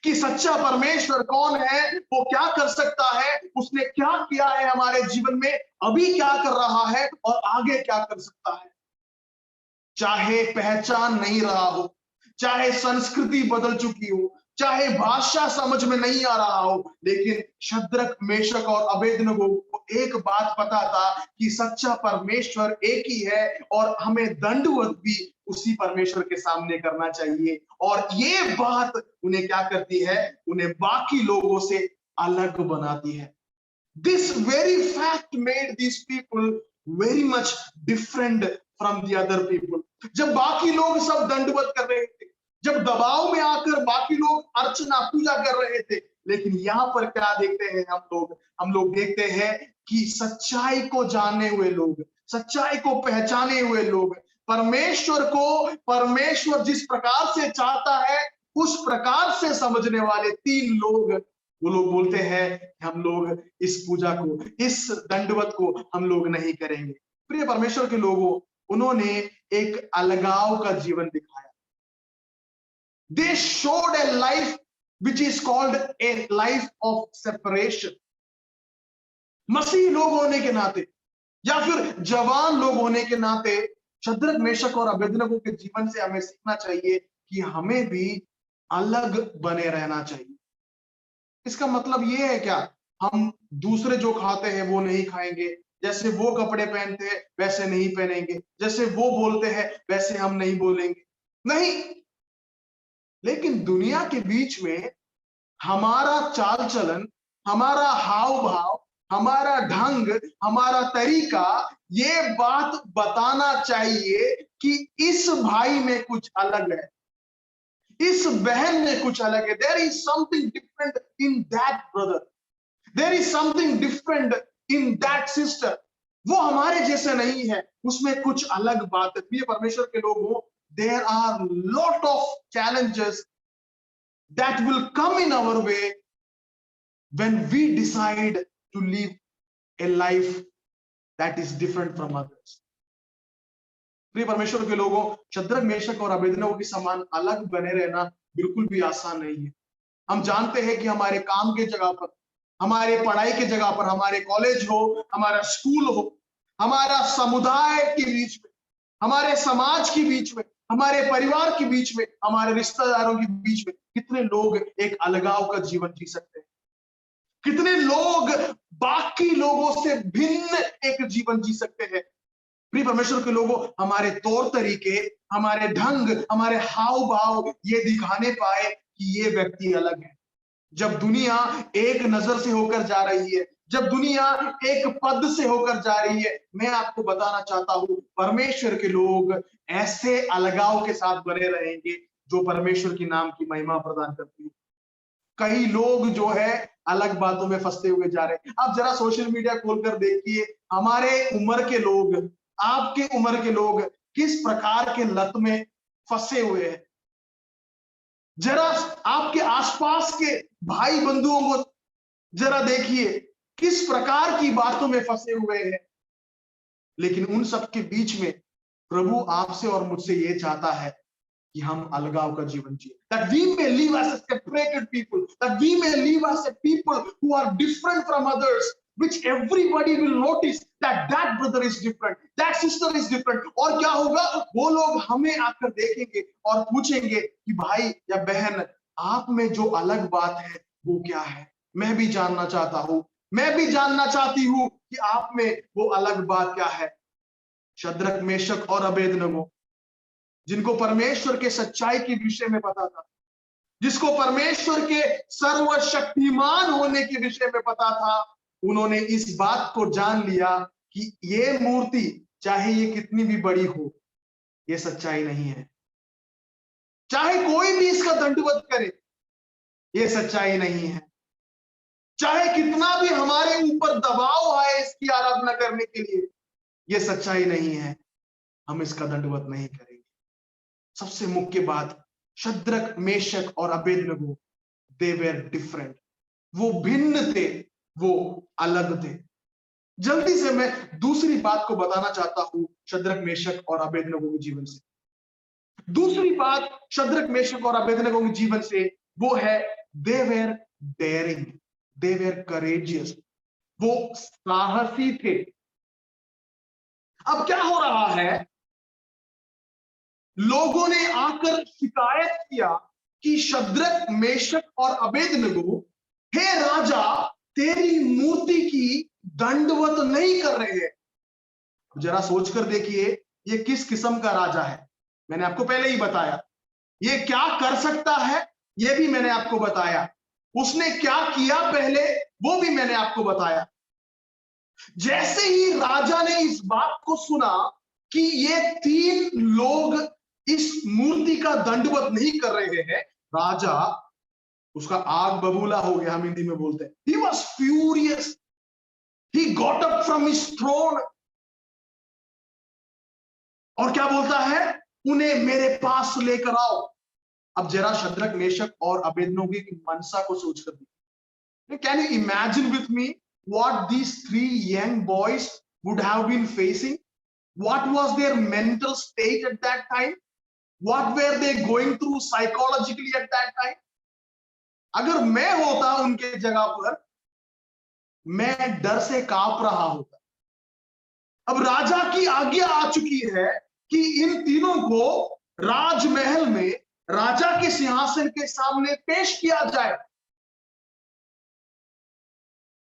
E: कि सच्चा परमेश्वर कौन है, वो क्या कर सकता है, उसने क्या किया है हमारे जीवन में, अभी क्या कर रहा है और आगे क्या कर सकता है। चाहे पहचान नहीं रहा हो, चाहे संस्कृति बदल चुकी हो, चाहे भाषा समझ में नहीं आ रहा हो, लेकिन शद्रक, मेशक और अबेदनगो को एक बात पता था कि सच्चा परमेश्वर एक ही है और हमें दंडवत भी उसी परमेश्वर के सामने करना चाहिए। और ये बात उन्हें क्या करती है, उन्हें बाकी लोगों से अलग बनाती है। This very fact made this people very much different from the other people. जब बाकी लोग सब दंडवत कर रहे थे, जब दबाव में आकर बाकी लोग अर्चना पूजा कर रहे थे, लेकिन यहाँ पर क्या देखते हैं हम लोग देखते हैं कि सच्चाई को जानने हुए लोग, सच्चाई को पहचाने हुए लोग, परमेश्वर को परमेश्वर जिस प्रकार से चाहता है उस प्रकार से समझने वाले तीन लोग, वो लोग बोलते हैं हम लोग इस पूजा को, इस दंडवत को हम लोग नहीं करेंगे। प्रिय परमेश्वर के लोगों, उन्होंने एक अलगाव का जीवन दिखाया। They showed a life which is called a life of separation. मसीह लोग होने के नाते या फिर जवान लोग होने के नाते शद्रक, मेशक और अबेदनगो के जीवन से हमें सीखना चाहिए कि हमें भी अलग बने रहना चाहिए। इसका मतलब ये है क्या, हम दूसरे जो खाते हैं वो नहीं खाएंगे, जैसे वो कपड़े पहनते हैं वैसे नहीं पहनेंगे, जैसे वो बोलते हैं वैसे हम नहीं बोलेंगे, नहीं। लेकिन दुनिया के बीच में हमारा चाल चलन, हमारा हाव भाव, हमारा ढंग, हमारा तरीका ये बात बताना चाहिए कि इस भाई में कुछ अलग है, इस बहन में कुछ अलग है। There is something different in that brother, there is something different in that sister. वो हमारे जैसे नहीं है, उसमें कुछ अलग बात है। प्रिय परमेश्वर के लोगों, there are lot of challenges that will come in our way when we decide to live a life that is different from others. प्रिय परमेश्वर के लोगों, शद्रक, मेशक और अबेदनगो के समान अलग बने रहना बिल्कुल भी आसान नहीं है। हम जानते हैं कि हमारे काम के जगह पर, हमारे पढ़ाई के जगह पर, हमारे कॉलेज हो, हमारा स्कूल हो, हमारा समुदाय के बीच में, हमारे समाज के बीच में, हमारे परिवार के बीच में, हमारे रिश्तेदारों के बीच में कितने लोग एक अलगाव का जीवन जी सकते हैं, कितने लोग बाकी लोगों से भिन्न एक जीवन जी सकते हैं। प्रिय परमेश्वर के लोगों, हमारे तौर तरीके, हमारे ढंग, हमारे हाव भाव ये दिखाने पाए कि ये व्यक्ति अलग है। जब दुनिया एक नजर से होकर जा रही है, जब दुनिया एक पद से होकर जा रही है, मैं आपको बताना चाहता हूं परमेश्वर के लोग ऐसे अलगाव के साथ बने रहेंगे जो परमेश्वर की नाम की महिमा प्रदान करती है। कई लोग जो है अलग बातों में फंसते हुए जा रहे हैं। आप जरा सोशल मीडिया खोलकर देखिए, हमारे उम्र के लोग, आपके उम्र के लोग किस प्रकार के लत में फंसे हुए हैं। जरा आपके आसपास के भाई बंधुओं को जरा देखिए, किस प्रकार की बातों में फंसे हुए हैं। लेकिन उन सब के बीच में प्रभु आपसे और मुझसे ये चाहता है कि हम अलगाव का जीवन जिए, that we may live as a separated people, that we may live as a people who are different from others, which everybody will notice that that brother is different, that sister is different. और क्या होगा, वो लोग हमें आकर देखेंगे और पूछेंगे कि भाई या बहन, आप में जो अलग बात है वो क्या है? मैं भी जानना चाहता हूं, मैं भी जानना चाहती हूं कि आप में वो अलग बात क्या है। शद्रक, मेशक और अबेदनगो, जिनको परमेश्वर के सच्चाई के विषय में पता था, जिसको परमेश्वर के सर्वशक्तिमान होने के विषय में पता था, उन्होंने इस बात को जान लिया कि ये मूर्ति चाहे ये कितनी भी बड़ी हो, ये सच्चाई नहीं है। चाहे कोई भी इसका दंडवत करे, ये सच्चाई नहीं है। चाहे कितना भी हमारे ऊपर दबाव आए इसकी आराधना करने के लिए, ये सच्चाई नहीं है। हम इसका दंडवत नहीं करेंगे। सबसे मुख्य बात, शद्रक, मेशक और अबेदनगो, दे वेर डिफरेंट, वो भिन्न थे, वो अलग थे। जल्दी से मैं दूसरी बात को बताना चाहता हूं शद्रक, मेशक और अबेदनगो के जीवन से। दूसरी बात शद्रक, मेशक और अबेदनगो के जीवन से वो है, they were daring, they were courageous, वो साहसी थे। अब क्या हो रहा है, लोगों ने आकर शिकायत किया कि शद्रक, मेशक और अबेदनगो, हे राजा, तेरी मूर्ति की दंडवत नहीं कर रहे हैं। जरा सोचकर देखिए, ये किस किस्म का राजा है। मैंने आपको पहले ही बताया, ये क्या कर सकता है, ये भी मैंने आपको बताया। उसने क्या किया पहले, वो भी मैंने आपको बताया। जैसे ही राजा ने इस बात को सुना कि ये 3 लोग इस मूर्ति का दंडवत नहीं कर रहे हैं, राजा, उसका आग बबूला हो गया, हम हिंदी में बोलते हैं। He was furious. He got up from his throne. और क्या बोलता है, उन्हें मेरे पास लेकर आओ। अब जरा शद्रक, मेशक और अबेदनगो की मनसा को सोचकर देखिए। Can you imagine with me what these 3 young boys would have been facing? What was their mental state at that time? What were they going through psychologically at that time? अगर मैं होता उनके जगह पर, मैं डर से कांप रहा होता। अब राजा की आज्ञा आ चुकी है कि इन तीनों को राजमहल में राजा के सिंहासन के सामने पेश किया जाए।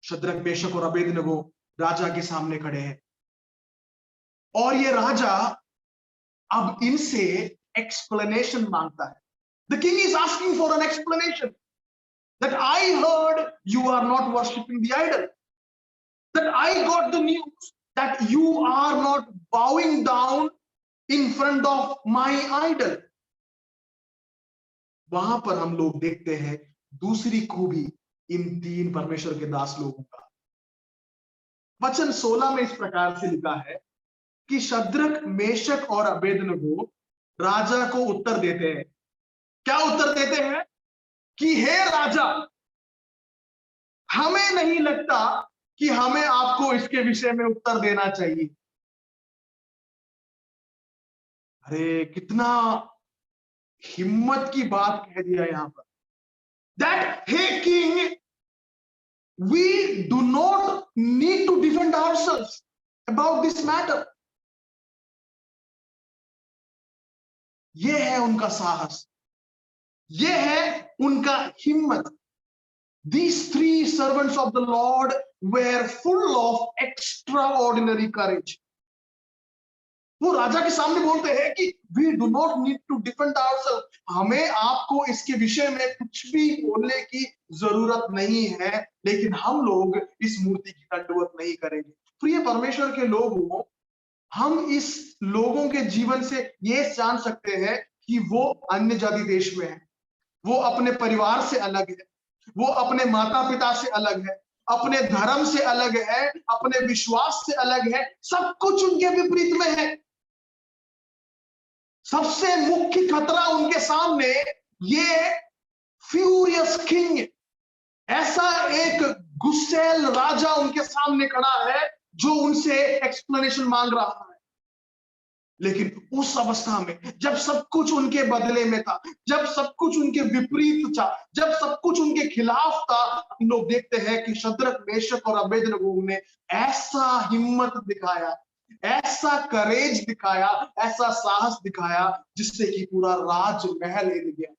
E: शद्रक, मेशक और अबेदनगो राजा के सामने खड़े हैं और ये राजा अब इनसे एक्सप्लेनेशन मांगता है। The king is asking for an explanation, that I heard you are not worshipping the idol, that I got the news that you are not bowing down in front of my idol. वहां पर हम लोग देखते हैं दूसरी खूबी इन 3 परमेश्वर के दास लोगों का। वचन 16 में इस प्रकार से लिखा है कि शद्रक, मेशक और अबेदनगो राजा को उत्तर देते हैं। क्या उत्तर देते हैं? कि हे राजा, हमें नहीं लगता कि हमें आपको इसके विषय में उत्तर देना चाहिए। अरे कितना हिम्मत की बात कह दिया यहां पर। That hey king, we do not need to defend ourselves about this matter. ये है उनका साहस, ये है उनका हिम्मत। These 3 servants of the Lord were full of extraordinary courage. वो राजा के सामने बोलते हैं कि we do not need to defend ourselves, हमें आपको इसके विषय में कुछ भी बोलने की जरूरत नहीं है, लेकिन हम लोग इस मूर्ति की दंडवत नहीं करेंगे। प्रिय परमेश्वर के लोगों, हम इस लोगों के जीवन से ये जान सकते हैं कि वो अन्य जाति देश में है, वो अपने परिवार से अलग है, वो अपने माता पिता से अलग है, अपने धर्म से अलग है, अपने विश्वास से अलग है, सब कुछ उनके विपरीत में है। सबसे मुख्य खतरा उनके सामने ये फ्यूरियस किंग, ऐसा एक गुस्सैल राजा उनके सामने खड़ा है जो उनसे एक्सप्लेनेशन मांग रहा है। लेकिन उस अवस्था में जब सब कुछ उनके बदले में था, जब सब कुछ उनके विपरीत था, जब सब कुछ उनके खिलाफ था, हम लोग देखते हैं कि शद्रक, मेशक और अबेदनगो ने ऐसा हिम्मत दिखाया, ऐसा करेज दिखाया, ऐसा साहस दिखाया जिससे कि पूरा राजमहल हिल गया।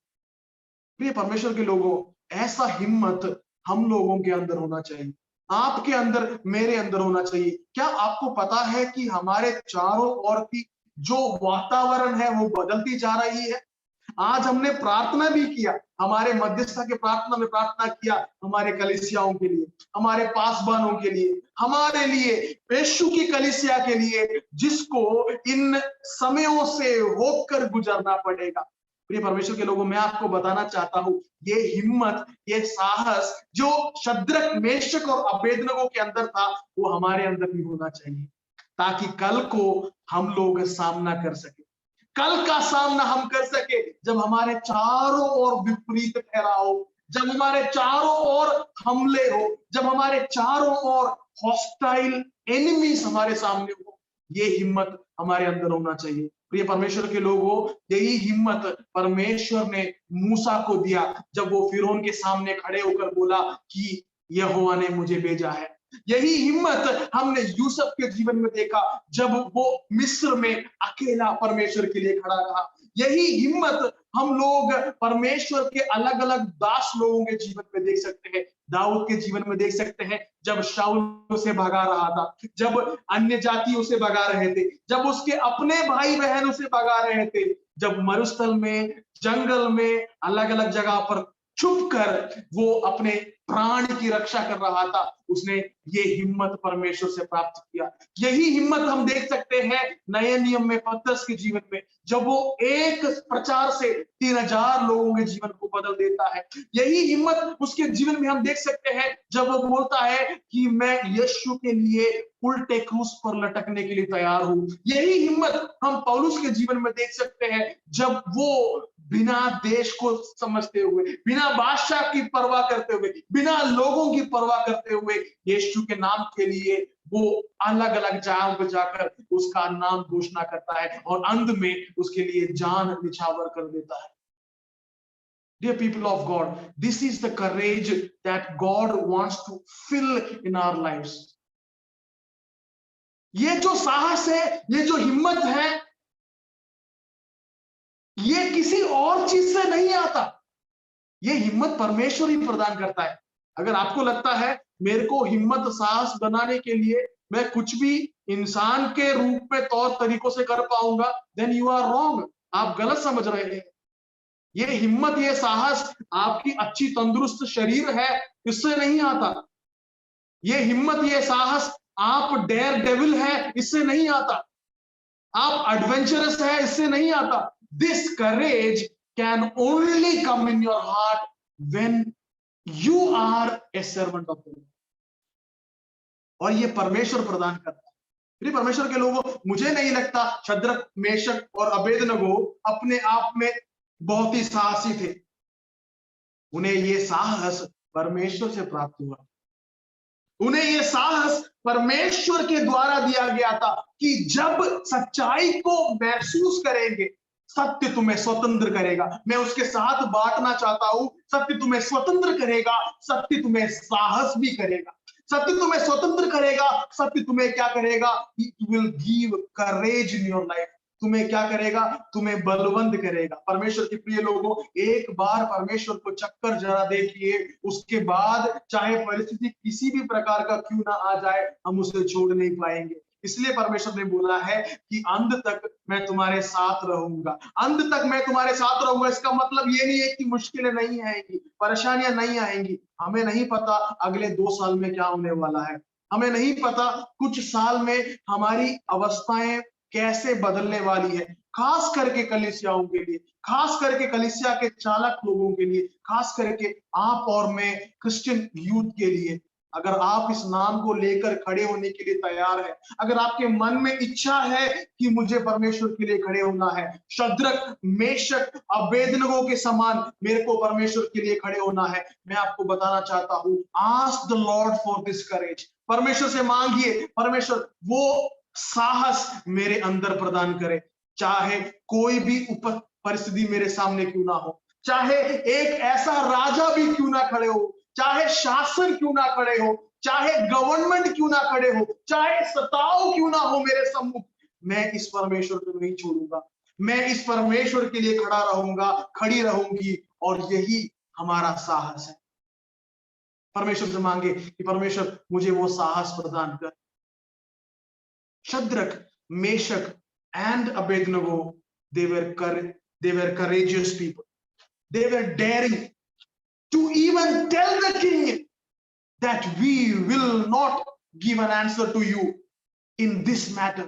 E: प्रिय परमेश्वर के लोगों, ऐसा हिम्मत हम लोगों के अंदर होना चाहिए, आपके अंदर, मेरे अंदर होना चाहिए। क्या आपको पता है कि हमारे चारों ओर की जो वातावरण है वो बदलती जा रही है? आज हमने प्रार्थना भी किया, हमारे मध्यस्थता के प्रार्थना में प्रार्थना किया हमारे कलीसियाओं के लिए, हमारे पासबानों के लिए, हमारे लिए, यीशु की कलीसिया के लिए, जिसको इन समयों से होकर गुजरना पड़ेगा। प्रिय परमेश्वर के लोगों, मैं आपको बताना चाहता हूं, ये हिम्मत, ये साहस जो शद्रक, मेशक और अबेदनगो के अंदर था, वो हमारे अंदर भी होना चाहिए, ताकि कल को हम लोग सामना कर सके। कल का सामना हम कर सके जब हमारे चारों ओर विपरीत ठहराव, जब हमारे चारों ओर हमले हो, जब हमारे चारों ओर हॉस्टाइल एनिमीज हमारे सामने हो। ये हिम्मत हमारे अंदर होना चाहिए। प्रिय परमेश्वर के लोगों, यही हिम्मत परमेश्वर ने मूसा को दिया जब वो फिरौन के सामने खड़े होकर बोला कि यहोवा ने मुझे भेजा है। यही हिम्मत हमने यूसुफ के जीवन में देखा जब वो मिस्र में अकेला परमेश्वर के लिए खड़ा रहा। यही हिम्मत हम लोग परमेश्वर के अलग अलग दास लोगों के जीवन में देख सकते हैं। दाऊद के जीवन में देख सकते हैं, जब शाऊल उसे भगा रहा था, जब अन्य जाति उसे भगा रहे थे, जब उसके अपने भाई बहन उसे भगा रहे थे, जब मरुस्थल में, जंगल में, अलग अलग जगह पर छुप कर वो अपने प्राण की रक्षा कर रहा था, उसने ये हिम्मत परमेश्वर से प्राप्त किया। यही हिम्मत हम देख सकते हैं नए नियम में पतरस के जीवन में, जब वो एक प्रचार से 3000 लोगों के जीवन को बदल देता है। यही हिम्मत उसके जीवन में हम देख सकते हैं जब वो बोलता है कि मैं यीशु के लिए उल्टे क्रूस पर लटकने के लिए तैयार हूं। यही हिम्मत हम पौलुस के जीवन में देख सकते हैं जब वो बिना देश को समझते हुए, बिना बादशाह की परवाह करते हुए, बिना लोगों की परवाह करते हुए यीशु के नाम के लिए वो अलग अलग जगहों पर जाकर उसका नाम घोषणा करता है और अंत में उसके लिए जान निछावर कर देता है। Dear people of God, this is the courage that God wants to fill in our lives. ये जो साहस है, ये जो हिम्मत है, ये किसी और चीज से नहीं आता। ये हिम्मत परमेश्वर ही प्रदान करता है। अगर आपको लगता है मेरे को हिम्मत, साहस बनाने के लिए मैं कुछ भी इंसान के रूप में तौर तरीकों से कर पाऊंगा, देन यू आर रॉन्ग। आप गलत समझ रहे हैं। ये हिम्मत, ये साहस आपकी अच्छी तंदुरुस्त शरीर है, इससे नहीं आता। ये हिम्मत, ये साहस आप डेयर डेविल है, इससे नहीं आता। आप एडवेंचरस है, इससे नहीं आता। This courage can only come in your heart when you are a servant of God. और ये परमेश्वर प्रदान करता है। फिर परमेश्वर के लोगों, मुझे नहीं लगता शद्रक, मेशक और अबेदनगो अपने आप में बहुत ही साहसी थे। उन्हें ये साहस परमेश्वर से प्राप्त हुआ। उन्हें ये साहस परमेश्वर के द्वारा दिया गया था कि जब सच्चाई को महसूस करेंगे, सत्य तुम्हें स्वतंत्र करेगा। मैं उसके साथ बांटना चाहता हूं, सत्य तुम्हें स्वतंत्र करेगा, सत्य तुम्हें साहस भी करेगा। सत्य तुम्हें स्वतंत्र करेगा, सत्य तुम्हें क्या करेगा? It will give courage in your life. तुम्हें क्या करेगा? तुम्हें बलवंत करेगा। परमेश्वर के प्रिय लोगों, एक बार परमेश्वर को चक्कर जरा देखिए, उसके बाद चाहे परिस्थिति किसी भी प्रकार का क्यों ना आ जाए, हम उसे छोड़ नहीं पाएंगे। इसलिए परमेश्वर ने बोला है कि अंत तक मैं तुम्हारे साथ रहूंगा। अंत तक मैं तुम्हारे साथ रहूंगा। इसका मतलब ये नहीं है कि मुश्किलें नहीं आएंगी, परेशानियां नहीं आएंगी। हमें नहीं पता अगले 2 साल में क्या होने वाला है। हमें नहीं पता कुछ साल में हमारी अवस्थाएं कैसे बदलने वाली है। खास करके कलीसियाओं के लिए, खास करके कलीसिया के चालक लोगों के लिए, खास करके आप और मैं क्रिश्चियन यूथ के लिए। अगर आप इस नाम को लेकर खड़े होने के लिए तैयार है, अगर आपके मन में इच्छा है कि मुझे परमेश्वर के लिए खड़े होना है, शद्रक, मेशक, अबेदनगो के समान मेरे को परमेश्वर के लिए खड़े होना है, मैं आपको बताना चाहता हूं, ask the Lord for this courage. परमेश्वर से मांगिए, परमेश्वर वो साहस मेरे अंदर प्रदान करे, चाहे कोई भी परिस्थिति मेरे सामने क्यों ना हो, चाहे एक ऐसा राजा भी क्यों ना खड़े हो, चाहे शासन क्यों ना खड़े हो, चाहे गवर्नमेंट क्यों ना खड़े हो, चाहे सताव क्यों ना हो मेरे सम्मुख, मैं इस परमेश्वर को नहीं छोड़ूंगा। मैं इस परमेश्वर के लिए खड़ा रहूंगा, खड़ी रहूंगी, और यही हमारा साहस है। परमेश्वर से मांगे कि परमेश्वर मुझे वो साहस प्रदान कर। Shadrach, Meshach and Abednego, they were courageous people. They were daring to even tell the king that we will not give an answer to you in this matter.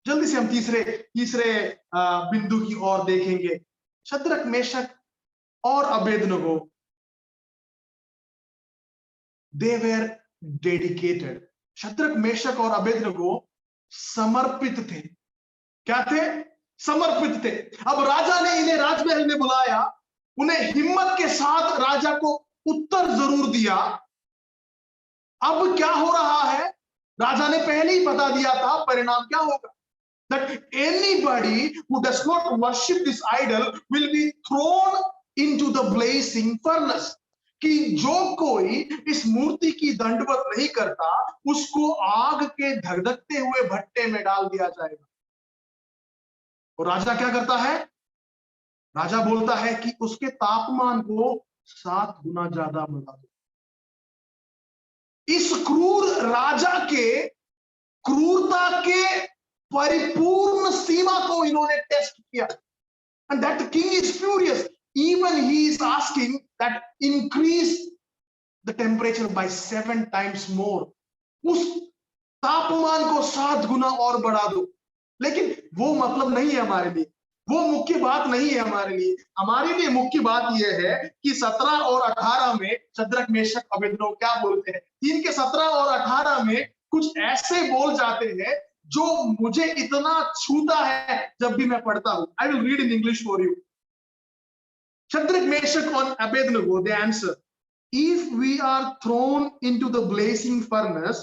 E: जल्दी से हम तीसरे बिंदु की ओर देखेंगे। शद्रक, मेशक और Abednego, they were dedicated. Shadrach, Meshach और Abednego समर्पित थे। क्या थे? समर्पित थे। अब राजा ने इन्हें राजमहल में बुलाया, उन्हें हिम्मत के साथ राजा को उत्तर जरूर दिया। अब क्या हो रहा है? राजा ने पहले ही बता दिया था परिणाम क्या होगा, that anybody who does not worship this idol will be thrown into the blazing furnace, कि जो कोई इस मूर्ति की दंडवत नहीं करता उसको आग के धगधगते हुए भट्टे में डाल दिया जाएगा। और राजा क्या करता है? राजा बोलता है कि उसके तापमान को 7 गुना ज्यादा बढ़ा दो। इस क्रूर राजा के क्रूरता के परिपूर्ण सीमा को इन्होंने टेस्ट किया। And that king is furious. Even he is asking that increase the temperature by 7 times more. उस तापमान को 7 गुना और बढ़ा दो। लेकिन वो मतलब नहीं है हमारे लिए, वो मुख्य बात नहीं है हमारे लिए। हमारे लिए मुख्य बात यह है कि 17 और 18 में शद्रक, मेशक, अबेदनगो क्या बोलते हैं। 3 के 17 और 18 में कुछ ऐसे बोल जाते हैं जो मुझे इतना छूता है जब भी मैं पढ़ता हूं। I will read in English for you. Shadrach, Meshach and Abednego, they answer, if we are thrown into the blazing furnace,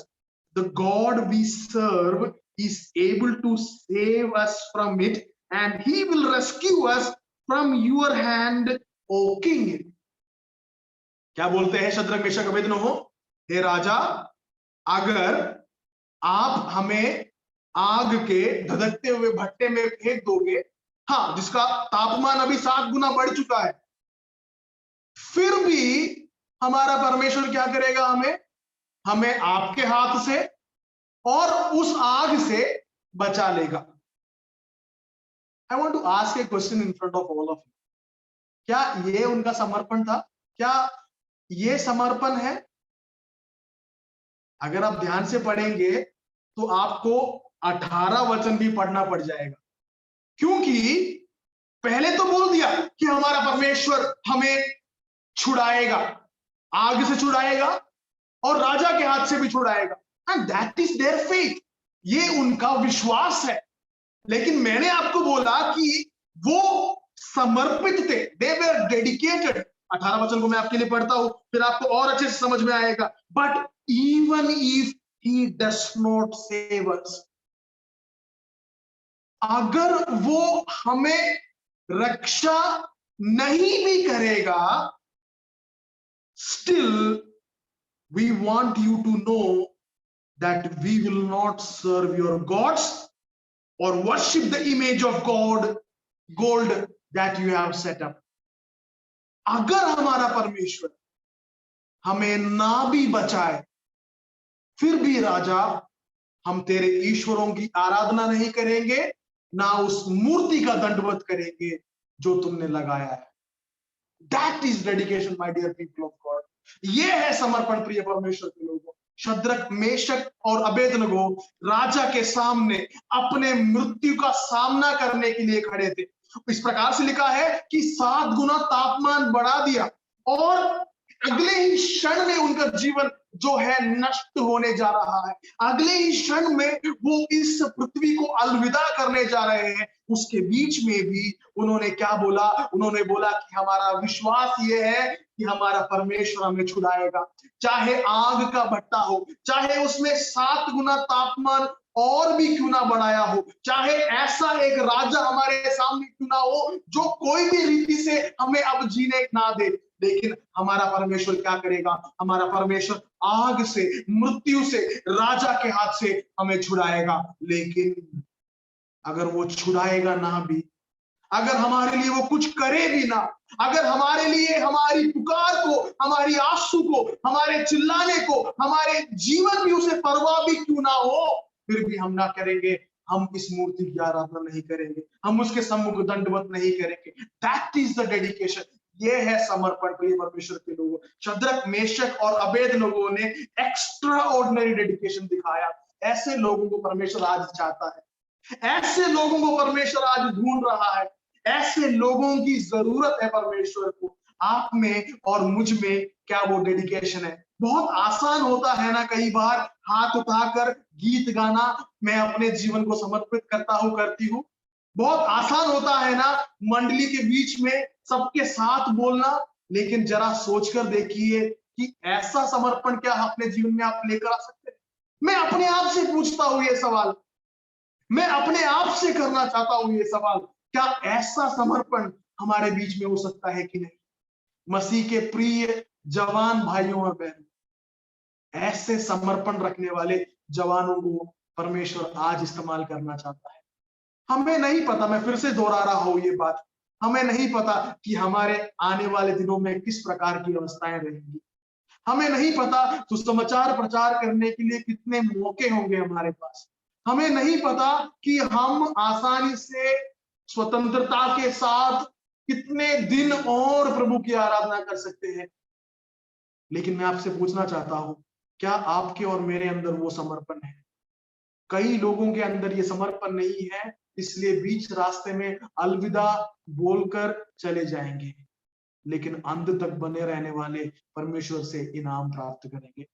E: the God we serve is able to save us from it, and he will rescue us from your hand, O king. क्या बोलते हैं Shadrach, Meshach, Abednego? हे राजा, अगर आप हमें आग के धधकते हुए भट्टे में फेंक दोगे, हाँ, जिसका तापमान अभी 7 गुना बढ़ चुका है, फिर भी हमारा परमेश्वर क्या करेगा? हमें आपके हाथ से और उस आग से बचा लेगा। I want to ask a question in front of all of you. क्या ये उनका समर्पण था? क्या ये समर्पण है? अगर आप ध्यान से पढ़ेंगे तो आपको 18 वचन भी पढ़ना पड़ जाएगा, क्योंकि पहले तो बोल दिया कि हमारा परमेश्वर हमें छुड़ाएगा, आग से छुड़ाएगा और राजा के हाथ से भी छुड़ाएगा। And that is their faith, ये उनका विश्वास है। लेकिन मैंने आपको बोला कि वो समर्पित थे, दे वर डेडिकेटेड। 18 वचन को मैं आपके लिए पढ़ता हूं, फिर आपको और अच्छे से समझ में आएगा। But even if he does not save us, अगर वो हमें रक्षा नहीं भी करेगा, still we want you to know that we will not serve your gods or worship the image of gold that you have set up. अगर हमारा परमेश्वर हमें ना भी बचाए, फिर भी राजा हम तेरे ईश्वरों की आराधना नहीं करेंगे, ना उस मूर्ति का दंडवत करेंगे जो तुमने लगाया है। That is dedication, my dear people of God. ये है समर्पण प्रिय परमेश्वर के लोगों। शद्रक, मेशक और अबेदनगो राजा के सामने अपने मृत्यु का सामना करने के लिए खड़े थे। इस प्रकार से लिखा है कि 7 गुना तापमान बढ़ा दिया और अगले ही क्षण में उनका जीवन जो है नष्ट होने जा रहा है, अगले ही क्षण में वो इस पृथ्वी को अलविदा करने जा रहे हैं। उसके बीच में भी उन्होंने क्या बोला? उन्होंने बोला कि हमारा विश्वास ये है कि हमारा परमेश्वर हमें छुड़ाएगा, चाहे आग का भट्टा हो, चाहे उसमें 7 गुना तापमान और भी क्यों ना बढ़ाया हो, चाहे ऐसा एक राजा हमारे सामने क्यों ना हो जो कोई भी रीति से हमें अब जीने ना दे, लेकिन हमारा परमेश्वर क्या करेगा? हमारा परमेश्वर आग से, मृत्यु से, राजा के हाथ से हमें छुड़ाएगा। लेकिन अगर वो छुड़ाएगा ना भी, अगर हमारे लिए वो कुछ करे भी ना, अगर हमारे लिए हमारी पुकार को, हमारी आंसू को, हमारे चिल्लाने को, हमारे जीवन भी उसे परवाह भी क्यों ना हो, फिर भी हम ना करेंगे, हम इस मूर्ति की आराधना नहीं करेंगे, हम उसके सम्मुख दंडवत नहीं करेंगे। That is the dedication. ये है समर्पण प्रिय परमेश्वर के लोगों। शद्रक, मेशक और अबेदनगो ने एक्स्ट्रा ऑर्डिनरी डेडिकेशन दिखाया। ऐसे लोगों को परमेश्वर आज चाहता है, ऐसे लोगों को परमेश्वर आज ढूंढ रहा है, ऐसे लोगों की जरूरत है परमेश्वर को। आप में और मुझ में क्या वो डेडिकेशन है? बहुत आसान होता है ना कई बार हाथ उठाकर गीत गाना, मैं अपने जीवन को समर्पित करता हूं, करती हूँ। बहुत आसान होता है ना मंडली के बीच में सबके साथ बोलना, लेकिन जरा सोचकर देखिए कि ऐसा समर्पण क्या अपने जीवन में आप लेकर आ सकते हैं? मैं अपने आप से पूछता हूं ये सवाल, मैं अपने आप से करना चाहता हूं ये सवाल, क्या ऐसा समर्पण हमारे बीच में हो सकता है कि नहीं? मसीह के प्रिय जवान भाइयों और बहनों, ऐसे समर्पण रखने वाले जवानों को परमेश्वर आज इस्तेमाल करना चाहता है। हमें नहीं पता, मैं फिर से दोहरा रहा हूं ये बात, हमें नहीं पता कि हमारे आने वाले दिनों में किस प्रकार की अवस्थाएं रहेंगी। हमें नहीं पता सुसमाचार प्रचार करने के लिए कितने मौके होंगे हमारे पास। हमें नहीं पता कि हम आसानी से स्वतंत्रता के साथ कितने दिन और प्रभु की आराधना कर सकते हैं। लेकिन मैं आपसे पूछना चाहता हूं, क्या आपके और मेरे अंदर वो समर्पण है? कई लोगों के अंदर ये समर्पण नहीं है, इसलिए बीच रास्ते में अलविदा बोलकर चले जाएंगे, लेकिन अंत तक बने रहने वाले परमेश्वर से इनाम प्राप्त करेंगे।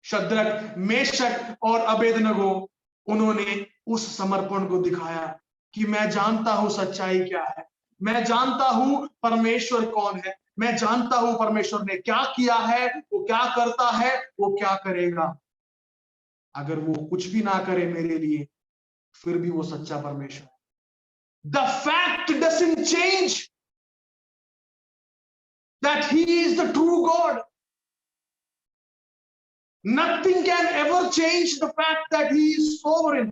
E: शद्रक, मेशक और अबेदनगो, उन्होंने उस समर्पण को दिखाया कि मैं जानता हूं सच्चाई क्या है, मैं जानता हूं परमेश्वर कौन है, मैं जानता हूं परमेश्वर ने क्या किया है, वो क्या करता है, वो क्या करेगा। अगर वो कुछ भी ना करे मेरे लिए, फिर भी वो सच्चा परमेश्वर है। The fact doesn't change that he is the true God. Nothing can ever change the fact that he is sovereign.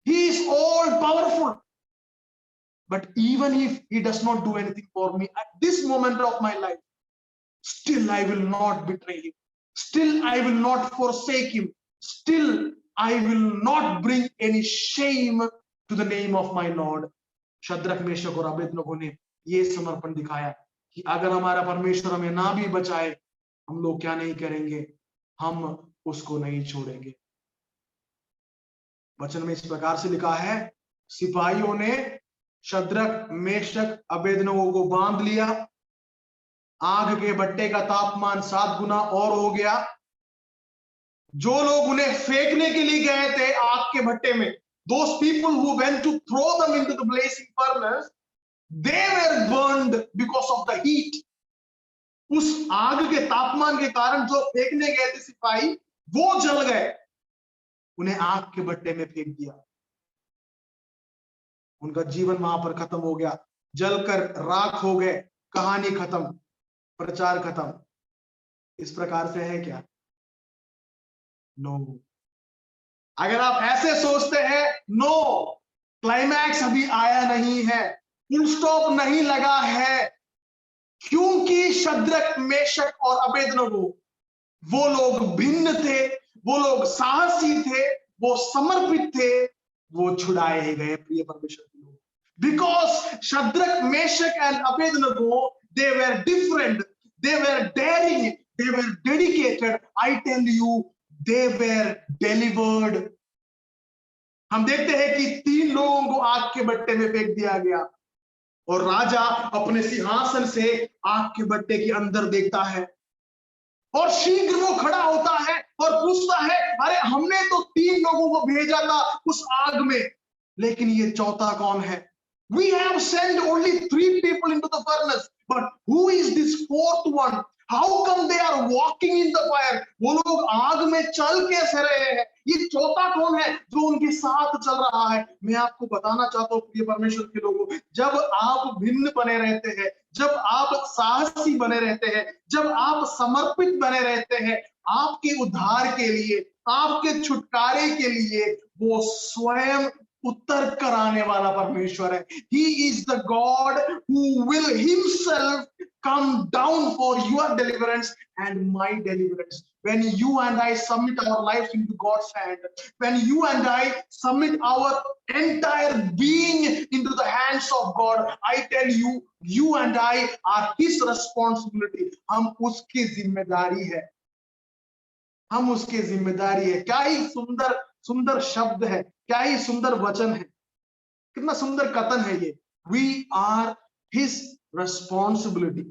E: He is all powerful. But even if he does not do anything for me at this moment of my life, still I will not betray him. Still I will not forsake him. Still I will not bring any shame to the name of my Lord. Shadrach, Meshach और Abednego ने ये समर्पण दिखाया कि अगर हमारा परमेश्वर हमें ना भी बचाए, हम लोग क्या नहीं करेंगे, हम उसको नहीं छोड़ेंगे। वचन में इस प्रकार से लिखा है, सिपाहियों ने शद्रक, मेशक, अबेदनगो को बांध लिया, आग के भट्टे का तापमान 7 गुना और हो गया। जो लोग उन्हें फेंकने के लिए गए थे आग के भट्टे में, those people who went to throw them into the blazing furnace, they were burned because of the heat. उस आग के तापमान के कारण जो फेंकने गए थे सिपाही, वो जल गए, उन्हें आग के भट्टे में फेंक दिया। उनका जीवन वहां पर खत्म हो गया, जलकर राख हो गए, कहानी खत्म, प्रचार खत्म। इस प्रकार से है क्या? नो। अगर आप ऐसे सोचते हैं, नो, क्लाइमैक्स अभी आया नहीं है, फुल स्टॉप नहीं लगा है, क्योंकि शद्रक, मेशक और अबेदनगो वो लोग भिन्न थे, वो लोग साहसी थे, वो समर्पित थे, वो छुड़ाए गए प्रिय परमेश्वर के लोग। Because Shadrach, Meshach and Abednego, they were different, they were daring, they were dedicated. I tell you, they were delivered. हम देखते हैं कि 3 लोगों को आग के भट्टे में फेंक दिया गया, और राजा अपने सिंहासन से आग के भट्टे के अंदर देखता है और शीघ्र वो खड़ा होता है और पूछता है, अरे हमने तो 3 लोगों को भेजा था उस आग में, लेकिन ये चौथा कौन है? We have sent only 3 people into the furnace, but who is this 4th one? How come they are walking in the fire? वो लोग आग में चल कैसे रहे हैं? ये चौथा कौन है जो उनके साथ चल रहा है? मैं आपको बताना चाहता हूँ प्रिय परमेश्वर के लोगों, जब आप भिन्न बने रहते हैं, जब आप साहसी बने रहते हैं, जब आप समर्पित बने रहते हैं, आपके उद्धार के लिए, आपके छुटकारे के लिए वो स्वयं उत्तर कराने वाला परमेश्वर है। He is the God who will himself come down for your deliverance and my deliverance. When you and I submit our lives into God's hand, when you and I submit our entire being into the hands of God, I tell you, you and I are his responsibility. हम उसकी जिम्मेदारी है, हम उसकी जिम्मेदारी है। क्या ही सुंदर सुंदर शब्द है, क्या ही सुंदर वचन है, कितना सुंदर कथन है ये। We are his responsibility,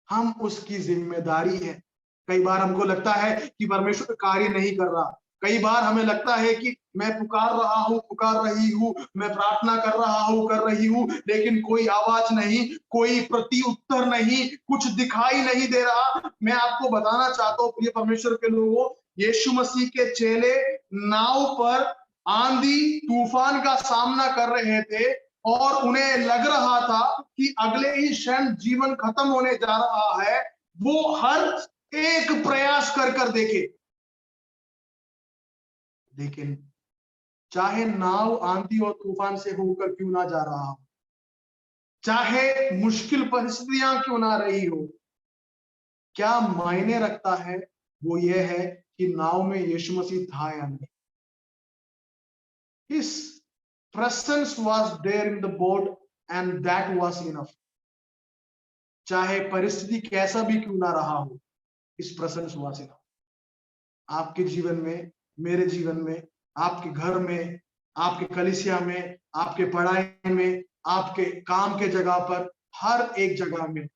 E: हम उसकी जिम्मेदारी है। कई बार हमको लगता है कि परमेश्वर कार्य नहीं कर रहा, कई बार हमें लगता है कि मैं पुकार रहा हूं, पुकार रही हूं, मैं प्रार्थना कर रहा हूं, कर रही हूं, लेकिन कोई आवाज नहीं, कोई प्रति उत्तर नहीं, कुछ दिखाई नहीं दे रहा। मैं आपको बताना चाहता हूं प्रिय परमेश्वर के लोगों, यीशु मसीह के चेले नाव पर आंधी तूफान का सामना कर रहे थे और उन्हें लग रहा था कि अगले ही क्षण जीवन खत्म होने जा रहा है। वो हर एक प्रयास कर देखे, लेकिन चाहे नाव आंधी और तूफान से होकर क्यों ना जा रहा हो, चाहे मुश्किल परिस्थितियां क्यों ना रही हो, क्या मायने रखता है? वो ये है कि नाव में यीशु मसीह था या नहीं। His presence was there in the boat and that was enough. चाहे परिस्थिति कैसा भी क्यों ना रहा हो, His presence was enough. आपके जीवन में, मेरे जीवन में, आपके घर में, आपके कलीसिया में, आपके पढ़ाई में, आपके काम के जगह पर, हर एक जगह में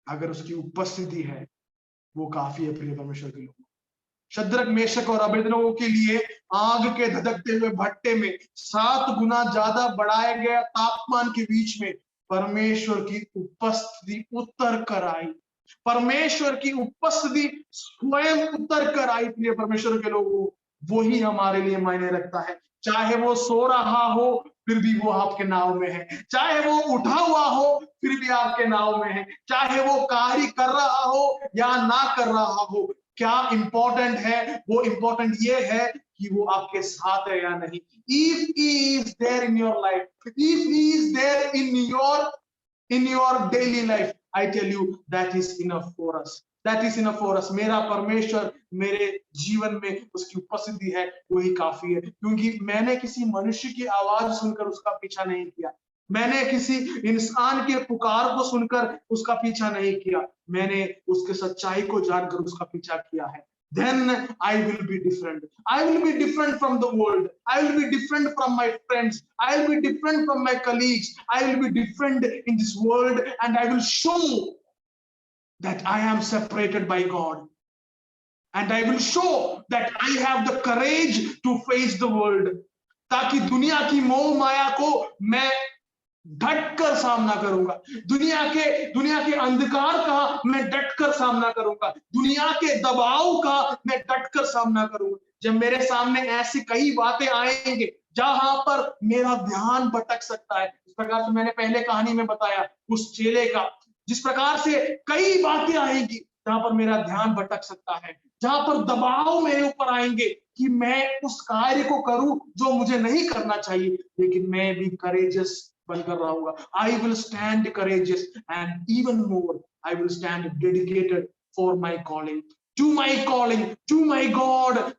E: अगर उसकी उपस्थिति है, वो काफी है प्रिय परमेश्वर के लोगों। शद्रक, मेशक और अबेदनगो के लिए आग के धधकते हुए भट्टे में 7 गुना ज्यादा बढ़ाया गया तापमान के बीच में परमेश्वर की उपस्थिति उतर कर आई। परमेश्वर की उपस्थिति स्वयं उतर कर आई प्रिय परमेश्वर के लोगों। वही हमारे लिए मायने रखता है। चाहे वो सो रहा हो फिर भी वो आपके नाव में है, चाहे वो उठा हुआ हो फिर भी आपके नाव में है, चाहे वो कार्य कर रहा हो या ना कर रहा हो। क्या इंपॉर्टेंट है? वो इंपॉर्टेंट ये है कि वो आपके साथ है या नहीं। If he is there in your life, if he is there in your daily life, I tell you that is enough for us. That is enough for us. मेरा परमेश्वर मेरे जीवन में उसकी उपस्थिति है, वही काफी है। क्योंकि मैंने किसी मनुष्य की आवाज सुनकर उसका पीछा नहीं किया, मैंने किसी इंसान के पुकार को सुनकर उसका पीछा नहीं किया, मैंने उसके सच्चाई को जानकर उसका पीछा किया है। Then I will be different. I will be different from the world. I will be different from my friends. I will be different from my colleagues. I will be different in this world, and I will show that I am separated by God. And I will show that I have the courage to face the world. ताकि दुनिया की मोह माया को मैं डटकर सामना करूंगा, दुनिया के अंधकार का मैं डटकर सामना करूंगा, दुनिया के दबाव का मैं डटकर सामना करूंगा। जब मेरे सामने ऐसी कई बातें आएंगे जहां पर मेरा ध्यान भटक सकता है, इस प्रकार से मैंने पहले कहानी में बताया उस चेले का, जिस प्रकार से कई बातें आएंगी जहां पर मेरा ध्यान भटक सकता है, जहां पर दबाव मेरे ऊपर आएंगे कि मैं उस कार्य को करूं जो मुझे नहीं करना चाहिए, लेकिन मैं भी करेजियस बनकर रहूंगा। I will stand courageous and even more I will stand dedicated for my calling, to my God,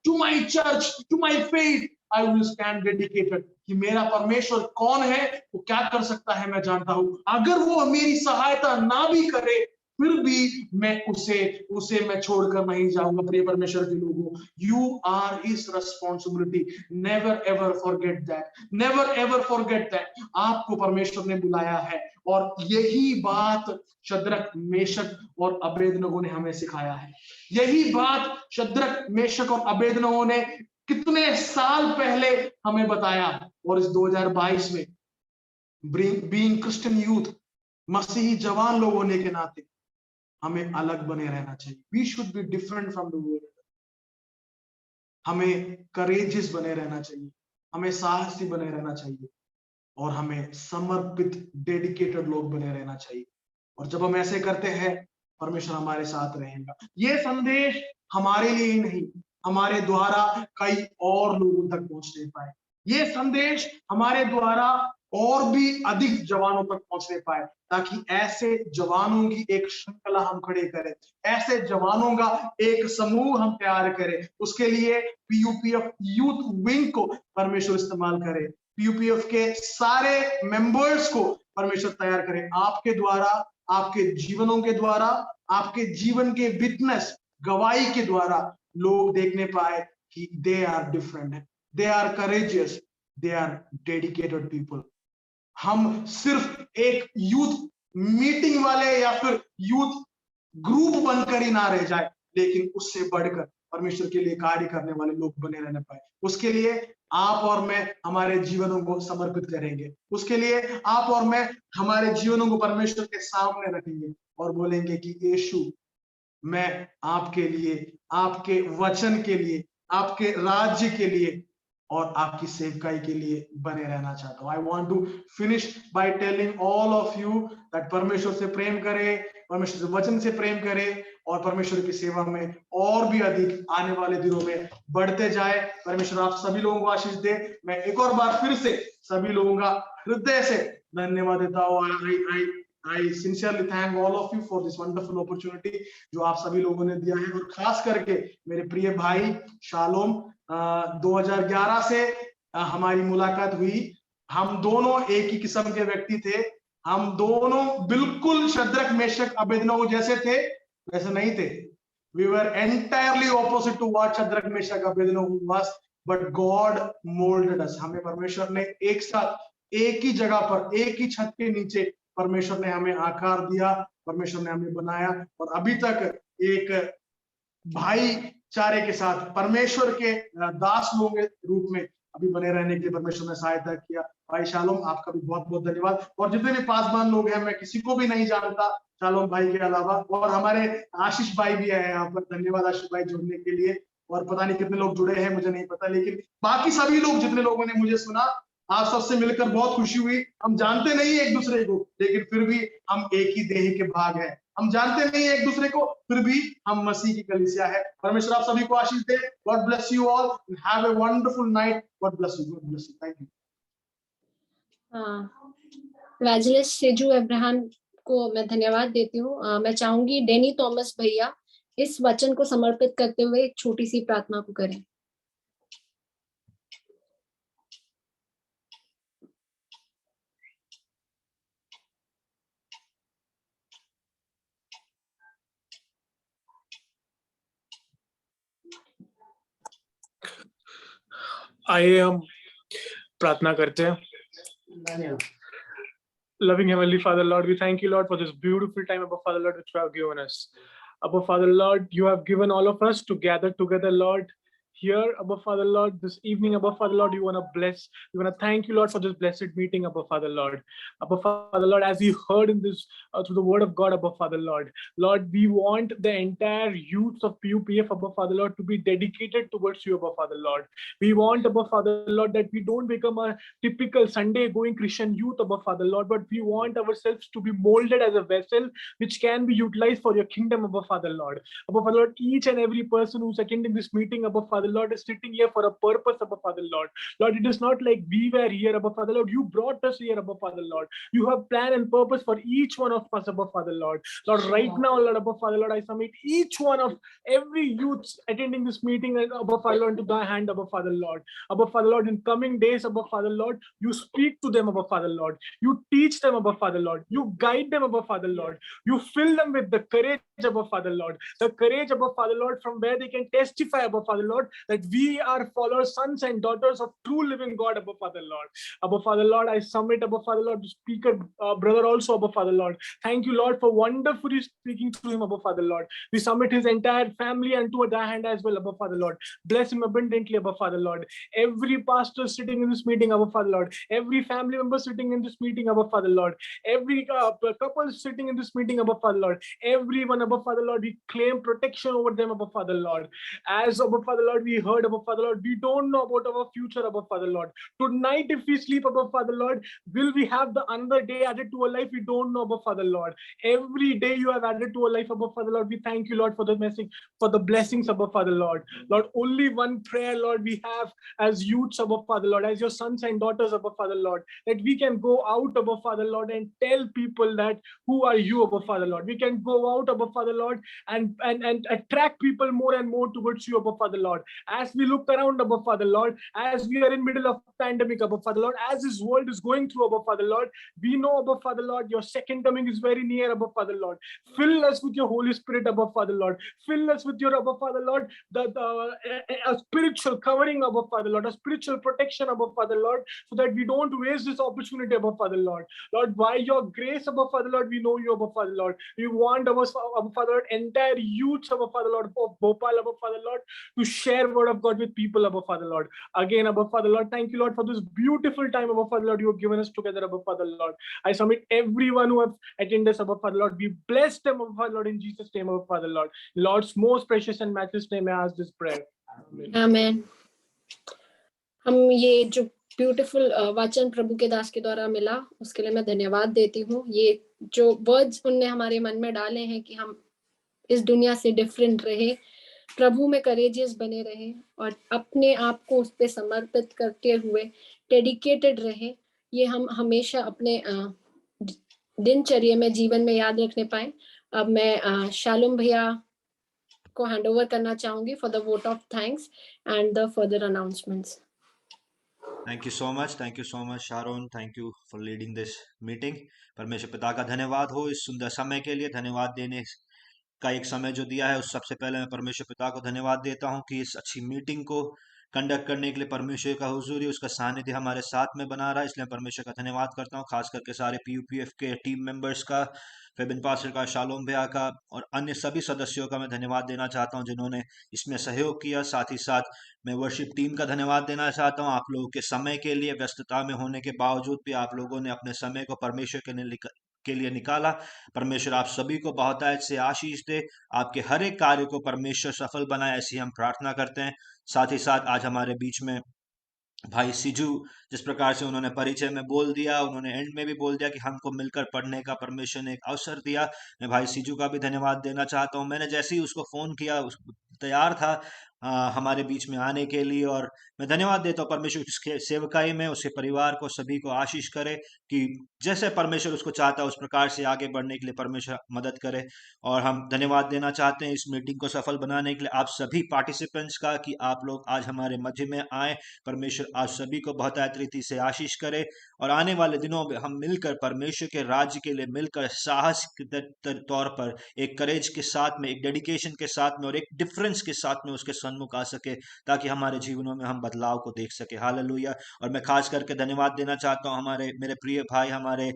E: to my church, to my faith. I will stand dedicated कि मेरा परमेश्वर कौन है, वो क्या कर सकता है मैं जानता हूं। अगर वो मेरी सहायता ना भी करे फिर भी मैं उसे मैं छोड़कर नहीं जाऊंगा। प्रिय परमेश्वर के लोगों, you are his responsibility, never ever forget that, never ever forget that. आपको परमेश्वर ने बुलाया है, और यही बात शद्रक, मेशक और अबेदनगो ने हमें सिखाया है। यही बात शद्रक, मेशक और अबेदनगो ने कितने साल पहले हमें बताया, और इस 2022 में बीइंग क्रिश्चियन यूथ, मसीही जवान लोग होने के नाते हमें अलग बने रहना चाहिए। We should be different from the world. हमें करेजियस बने रहना चाहिए, हमें साहसी बने रहना चाहिए, और हमें समर्पित, डेडिकेटेड लोग बने रहना चाहिए। और जब हम ऐसे करते हैं, परमेश्वर हमारे साथ रहेगा। ये संदेश हमारे लिए ही नहीं, हमारे द्वारा कई और लोगों तक पहुंचने पाए। ये संदेश हमारे द्वारा और भी अधिक जवानों तक पहुंचने पाए, ताकि ऐसे जवानों की एक श्रृंखला हम खड़े करें, ऐसे जवानों का एक समूह हम तैयार करें। उसके लिए पीयूपीएफ यूथ विंग को परमेश्वर इस्तेमाल करे, पीयूपीएफ के सारे मेंबर्स को परमेश्वर तैयार करे। आपके द्वारा, आपके जीवनों के द्वारा, आपके जीवन के विटनेस, गवाही के द्वारा लोग देखने पाए कि they are different, they are courageous, they are dedicated people. हम सिर्फ एक यूथ मीटिंग वाले या फिर यूथ ग्रुप बनकर ही ना रह जाए, लेकिन उससे बढ़कर परमेश्वर के लिए कार्य करने वाले लोग बने रहने पाए। उसके लिए आप और मैं हमारे जीवनों को समर्पित करेंगे। उसके लिए आप और मैं हमारे जीवनों को परमेश्वर के सामने रखेंगे और बोलेंगे कि यीशु, मैं आपके लिए, आपके वचन के लिए, आपके राज्य के लिए और आपकी सेवकाई के लिए बने रहना चाहता हूं। I want to finish by telling all of you that परमेश्वर से प्रेम करे, परमेश्वर से वचन से प्रेम करे, और परमेश्वर की सेवा में और भी अधिक आने वाले दिनों में बढ़ते जाए। परमेश्वर आप सभी लोगों को आशीष दे। मैं एक और बार फिर से सभी लोगों का हृदय से धन्यवाद देता हूँ। I sincerely thank all of you for this wonderful opportunity जो आप सभी लोगों ने दिया है, और खास करके मेरे प्रिय भाई शालोम, 2011 से हमारी मुलाकात हुई। हम दोनों एक ही किस्म के व्यक्ति थे, हम दोनों बिल्कुल शद्रक, मेशक, अबेदनगो जैसे थे, वैसे नहीं थे। We were entirely opposite to what Shadrach, Meshach, Abednego was, but God molded us। हमें परमेश्वर ने एक साथ, एक ही जगह पर, एक ही छत के नीचे परमेश्वर ने हमें आकार दिया, परमेश्वर ने हमें बनाया, और अभी तक एक भाईचारे के साथ परमेश्वर के दास लोगों के रूप में अभी बने रहने के लिए परमेश्वर ने सहायता किया। भाई शालोम, आपका भी बहुत बहुत धन्यवाद। और जितने भी पासवान लोग हैं, मैं किसी को भी नहीं जानता शालोम भाई के अलावा, और हमारे आशीष भाई भी है यहाँ पर। धन्यवाद आशीष भाई जुड़ने के लिए। और पता नहीं कितने लोग जुड़े हैं, मुझे नहीं पता, लेकिन बाकी सभी लोग, जितने लोगों ने मुझे सुना, आप सबसे मिलकर बहुत खुशी हुई। हम जानते नहीं एक दूसरे को, लेकिन फिर भी हम एक ही देह के भाग हैं। हम जानते नहीं एक दूसरे को, फिर भी हम मसीह की कलीसिया है। परमेश्वर आप सभी को आशीष दे। God bless you all, have a wonderful night. God bless you, God bless you, thank you.
A: Evangelist Siju Abraham को मैं धन्यवाद देती हूँ। मैं चाहूंगी डेनी थॉमस भैया इस वचन को समर्पित करते हुए एक छोटी सी प्रार्थना को करें।
F: आइए हम प्रार्थना करते हैं। Loving Heavenly Father, Lord, we thank you, Lord, for this beautiful time, Abba Father, Lord, which you have given us. Abba Father, Lord, you have given all of us to gather together, Lord, here, Abba Father, Lord, this evening, Abba Father, Lord, you want to bless, you want to thank you, Lord, for this blessed meeting, Abba Father, Lord. Abba Father, Lord, as we heard in this, through the word of God, Abba Father, Lord, we want the entire youth of PUPF, Abba Father, Lord, to be dedicated towards you, Abba Father, Lord. We want, Abba Father, Lord, that we don't become a typical Sunday-going Christian youth, Abba Father, Lord, but we want ourselves to be molded as a vessel which can be utilized for your kingdom, Abba Father, Lord. Abba Father, Lord, each and every person who's attending this meeting, Abba Father, Lord, is sitting here for a purpose, Abba Father Lord. Lord, it is not like we were here, Abba Father Lord. You brought us here, Abba Father Lord. You have plan and purpose for each one of us, Abba Father Lord. Lord, right now, Lord, Abba Father Lord, I submit each one of every youth attending this meeting, Abba Father Lord, into thy hand, Abba Father Lord. Abba Father Lord, in coming days, Abba Father Lord, you speak to them, Abba Father Lord. You teach them, Abba Father Lord. You guide them, Abba Father Lord. You fill them with the courage, Abba Father Lord. The courage, Abba Father Lord, from where they can testify, Abba Father Lord, that we are followers, sons and daughters of true living God, Abba Father Lord. Abba Father Lord, I submit, Abba Father Lord, to speaker brother also, Abba Father Lord. Thank you, Lord, for wonderfully speaking through him, Abba Father Lord. We submit his entire family unto thy hand as well, Abba Father Lord. Bless him abundantly, Abba Father Lord. Every pastor sitting in this meeting, Abba Father Lord. Every family member sitting in this meeting, Abba Father Lord. Every couple sitting in this meeting, Abba Father Lord. Everyone, Abba Father Lord, we claim protection over them, Abba Father Lord. As Abba Father Lord, we heard, Abba Father Lord, we don't know about our future, Abba Father Lord. Tonight, if we sleep, Abba Father Lord, will we have the another day added to our life? We don't know, Abba Father Lord. Every day you have added to our life, Abba Father Lord. We thank you, Lord, for the message, for the blessings, Abba Father Lord. Lord, only one prayer, Lord, we have as youths, Abba Father Lord, as your sons and daughters, Abba Father Lord, that we can go out, Abba Father Lord, and tell people that who are you, Abba Father Lord. We can go out, Abba Father Lord, and attract people more and more towards you, Abba Father Lord. As we look around, Abba Father Lord, as we are in middle of pandemic, Abba Father Lord, as this world is going through, Abba Father Lord, we know, Abba Father Lord, your second coming is very near, Abba Father Lord. Fill us with your Holy Spirit, Abba Father Lord. Fill us with your, Abba Father Lord, a spiritual covering, Abba Father Lord, a spiritual protection, Abba Father Lord, so that we don't waste this opportunity, Abba Father Lord. Lord, by your grace, Abba Father Lord, we know you, Abba Father Lord. We want, Abba Father Lord, entire youth, Abba Father Lord, of Bhopal, Abba Father Lord, to share word of God with people, Abba Father Lord. Again, Abba Father Lord, thank you, Lord, for this beautiful time, Abba Father Lord, you have given us together, Abba Father Lord. I submit everyone who have attended, Abba Father Lord. We bless them, Abba Father Lord, in Jesus' name, Abba Father Lord. Lord's most precious and matchless name, I ask this prayer. Amen.
A: आमेन। हम ये जो beautiful वचन प्रभु के दास के द्वारा मिला, उसके लिए मैं धन्यवाद देती हूँ। ये जो वर्ड्स उनने हमारे मन में डाले हैं कि हम इस दुनिया से डिफरेंट रहे, प्रभु में करेजियस बने रहे और अपने आप को उस पे समर्पित करते हुए डेडिकेटेड रहे, ये हम हमेशा अपने दिनचर्या में, जीवन में याद रखने पाए। अब मैं शालूम भैया को हैंड ओवर करना चाहूंगी for the vote of thanks and the further announcements.
G: Thank you so much, Sharon. Thank you for leading this meeting. परमेश्वर पिता का धन्यवाद हो इस सुंदर समय के लिए, धन्यवाद देने का एक समय जो दिया है। उस सबसे पहले मैं परमेश्वर पिता को धन्यवाद देता हूं कि इस अच्छी मीटिंग को कंडक्ट करने के लिए परमेश्वर का हुजूरी, उसका सानिध्य हमारे साथ में बना रहा है, इसलिए परमेश्वर का धन्यवाद करता हूं। खास करके सारे PUPF के टीम मेंबर्स का, फेबिन पास्टर का, शालोम भैया का और अन्य सभी सदस्यों का मैं धन्यवाद देना चाहता हूं जिन्होंने इसमें सहयोग किया। साथ ही साथ मैं वर्शिप टीम का धन्यवाद देना चाहता हूं। आप लोगों के समय के लिए, व्यस्तता में होने के बावजूद भी आप लोगों ने अपने समय को परमेश्वर के लिए निकाला। परमेश्वर आप सभी को बहुतायत से आशीष दे, आपके हर एक कार्य को परमेश्वर सफल बनाए, ऐसी हम प्रार्थना करते हैं। साथ ही साथ आज हमारे बीच में भाई सिजू, जिस प्रकार से उन्होंने परिचय में बोल दिया, उन्होंने एंड में भी बोल दिया कि हमको मिलकर पढ़ने का परमेश्वर ने एक अवसर दिया। मैं भाई सिजू का भी धन्यवाद देना चाहता हूं। मैंने जैसे ही उसको फोन किया, तैयार था हमारे बीच में आने के लिए, और मैं धन्यवाद देता हूँ परमेश्वर उसके सेवकाई में, उसके परिवार को, सभी को आशीष करे कि जैसे परमेश्वर उसको चाहता है उस प्रकार से आगे बढ़ने के लिए परमेश्वर मदद करे। और हम धन्यवाद देना चाहते हैं इस मीटिंग को सफल बनाने के लिए आप सभी पार्टिसिपेंट्स का कि आप लोग आज हमारे मध्य में आए। परमेश्वर आज सभी को बहुतायत रीति से आशीष करे और आने वाले दिनों में हम मिलकर परमेश्वर के राज्य के लिए मिलकर साहस के तौर पर, एक करेज के साथ में, एक डेडिकेशन के साथ में और एक डिफरेंस के साथ में उसके सन्मुख आ सके, ताकि हमारे जीवनों में हम बदलाव को देख सके। हालेलुया। और मैं खास करके धन्यवाद देना चाहता हूँ मेरे प्रिय भाई,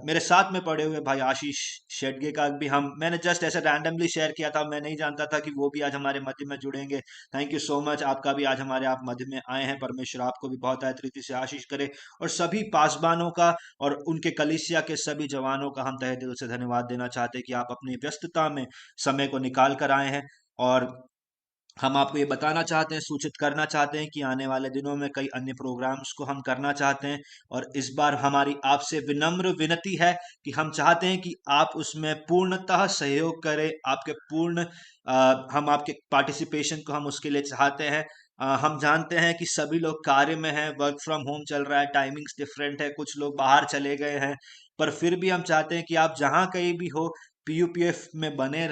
G: मेरे साथ में पढ़े हुए भाई आशीष शेडगे का भी मैंने जस्ट ऐसे रैंडमली शेयर किया था, मैं नहीं जानता था कि वो भी आज हमारे मध्य में जुड़ेंगे। थैंक यू सो मच, आपका भी आज हमारे आप मध्य में आए हैं। परमेश्वर आपको भी बहुत रीति से आशीष करे और सभी पासबानों का और उनके कलीसिया के सभी जवानों का हम तहे दिल से धन्यवाद देना चाहते हैं कि आप अपनी व्यस्तता में समय को निकाल कर आए हैं और हम आपको ये बताना चाहते हैं, सूचित करना चाहते हैं कि आने वाले दिनों में कई अन्य प्रोग्राम्स को हम करना चाहते हैं। और इस बार हमारी आपसे विनम्र विनती है कि हम चाहते हैं कि आप उसमें पूर्णतः सहयोग करें। आपके पूर्ण हम आपके पार्टिसिपेशन को हम उसके लिए चाहते हैं। हम जानते हैं कि सभी लोग कार्य में हैं, वर्क फ्रॉम होम चल रहा है, टाइमिंग्स डिफरेंट है, कुछ लोग बाहर चले गए हैं, पर फिर भी हम चाहते हैं कि आप जहां कहीं भी हो, पीयूपीएफ में बने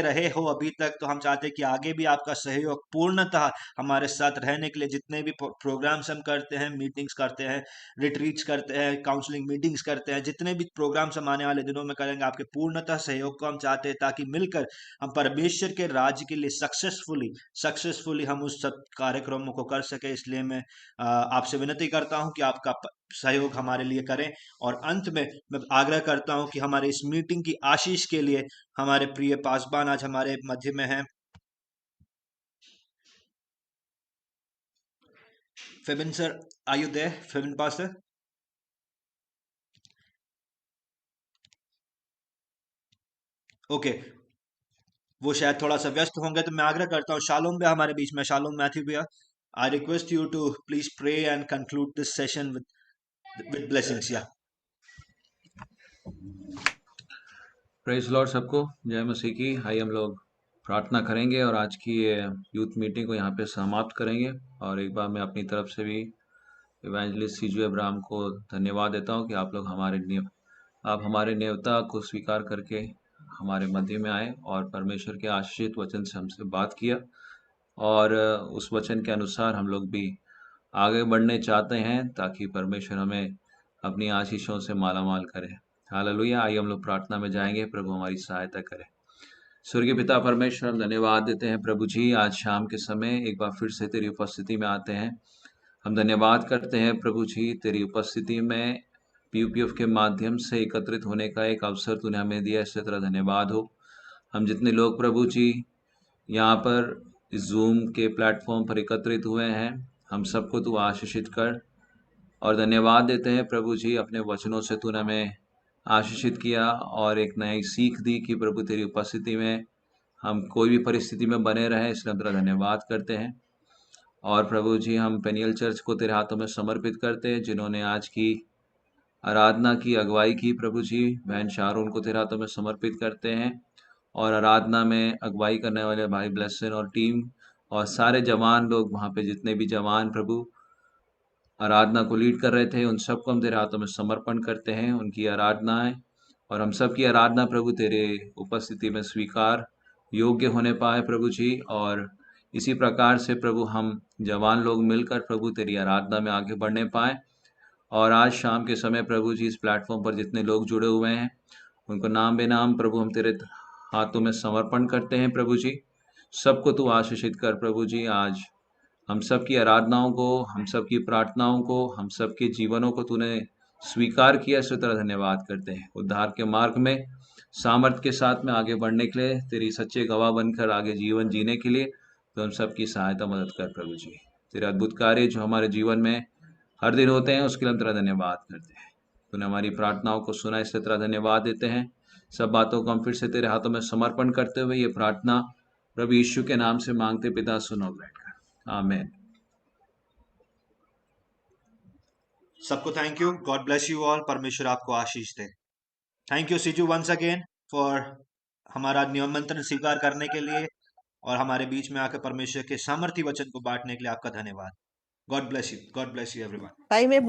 G: रहे हो अभी तक, तो हम चाहते हैं कि आगे भी आपका सहयोग पूर्णतः हमारे साथ रहने के लिए, जितने भी प्रोग्राम्स हम करते हैं, मीटिंग्स करते हैं, रिट्रीट्स करते हैं, काउंसलिंग मीटिंग्स करते हैं, जितने भी प्रोग्राम्स हम आने वाले दिनों में करेंगे, आपके पूर्णतः सहयोग को हम चाहते हैं, ताकि मिलकर हम परमेश्वर के राज्य के लिए सक्सेसफुली हम उस सब कार्यक्रमों को कर सके। इसलिए मैं आपसे विनती करता हूं कि आपका सहयोग हमारे लिए करें। और अंत में मैं आग्रह करता हूं कि हमारे इस मीटिंग की आशीष के लिए हमारे प्रिय पासबान आज हमारे मध्य में हैं। Febin sir, are you there? Febin pastor, okay, वो शायद थोड़ा सा व्यस्त होंगे, तो मैं आग्रह करता हूँ शालोम भैया हमारे बीच में, शालोम मैथ्यू भैया, I request you to please pray and conclude this session with blessings. या
H: प्रेज लॉर्ड, सबको जय मसीह की। आइए हम लोग प्रार्थना करेंगे और आज की ये यूथ मीटिंग को यहाँ पे समाप्त करेंगे। और एक बार मैं अपनी तरफ से भी इवेंजलिस्ट सीजू अब्राहम को धन्यवाद देता हूँ कि आप लोग आप हमारे नेवता को स्वीकार करके हमारे मध्य में आए और परमेश्वर के आशीषित वचन से हमसे बात किया, और उस वचन के अनुसार हम लोग भी आगे बढ़ने चाहते हैं, ताकि परमेश्वर हमें अपनी आशीषों से मालामाल करे। हालेलुया। आइए हम लोग प्रार्थना में जाएंगे। प्रभु हमारी सहायता करे। स्वर्गीय पिता परमेश्वर, हम धन्यवाद देते हैं प्रभु जी, आज शाम के समय एक बार फिर से तेरी उपस्थिति में आते हैं। हम धन्यवाद करते हैं प्रभु जी, तेरी उपस्थिति में पीयूपीएफ के माध्यम से एकत्रित होने का एक अवसर तूने हमें दिया, इससे तेरा धन्यवाद हो। हम जितने लोग प्रभु जी यहाँ पर इस जूम के प्लेटफॉर्म पर एकत्रित हुए हैं, हम सबको तू आशीषित कर। और धन्यवाद देते हैं प्रभु जी, अपने वचनों से तूने हमें आशीषित किया और एक नई सीख दी कि प्रभु तेरी उपस्थिति में हम कोई भी परिस्थिति में बने रहें, इसलिए हम तेरा धन्यवाद करते हैं। और प्रभु जी, हम पेनियल चर्च को तेरे हाथों में समर्पित करते हैं, जिन्होंने आज की आराधना की अगुवाई की। प्रभु जी, बहन शारून को तेरे हाथों में समर्पित करते हैं, और आराधना में अगुवाई करने वाले भाई ब्लेसन और टीम और सारे जवान लोग वहाँ पे, जितने भी जवान प्रभु आराधना को लीड कर रहे थे, उन सबको हम तेरे हाथों में समर्पण करते हैं, उनकी आराधनाएं और हम सब की आराधना प्रभु तेरे उपस्थिति में स्वीकार योग्य होने पाए प्रभु जी। और इसी प्रकार से प्रभु हम जवान लोग मिलकर प्रभु तेरी आराधना में आगे बढ़ने पाए। और आज शाम के समय प्रभु जी, इस प्लेटफॉर्म पर जितने लोग जुड़े हुए हैं, उनको नाम बेनाम प्रभु हम तेरे हाथों में समर्पण करते हैं प्रभु जी। सबको तू आशीषित कर प्रभु जी। आज हम सब की आराधनाओं को, हम सब की प्रार्थनाओं को, हम सब के जीवनों को तूने स्वीकार किया, इससे तेरा धन्यवाद करते हैं। उद्धार के मार्ग में सामर्थ्य के साथ में आगे बढ़ने के लिए, तेरी सच्चे गवाह बनकर आगे जीवन जीने के लिए तो हम सब की सहायता मदद कर प्रभु जी। तेरे अद्भुत कार्य जो हमारे जीवन में हर दिन होते हैं, उसके लिए हम तेरा धन्यवाद करते हैं। तूने हमारी प्रार्थनाओं को सुना, इससे तेरा धन्यवाद देते हैं। सब बातों को हम फिर से तेरे हाथों में समर्पण करते हुए ये प्रार्थना प्रभु यीशु के नाम से मांगते पिता, सुनो बैठकर। आमीन।
G: सबको thank you, God bless you all, परमेश्वर आपको आशीष दे। Thank you Siju once again for हमारा निमंत्रण स्वीकार करने के लिए और हमारे बीच में आकर परमेश्वर के सामर्थी वचन को बांटने के लिए आपका धन्यवाद। God bless you everyone.
I: भाई मैं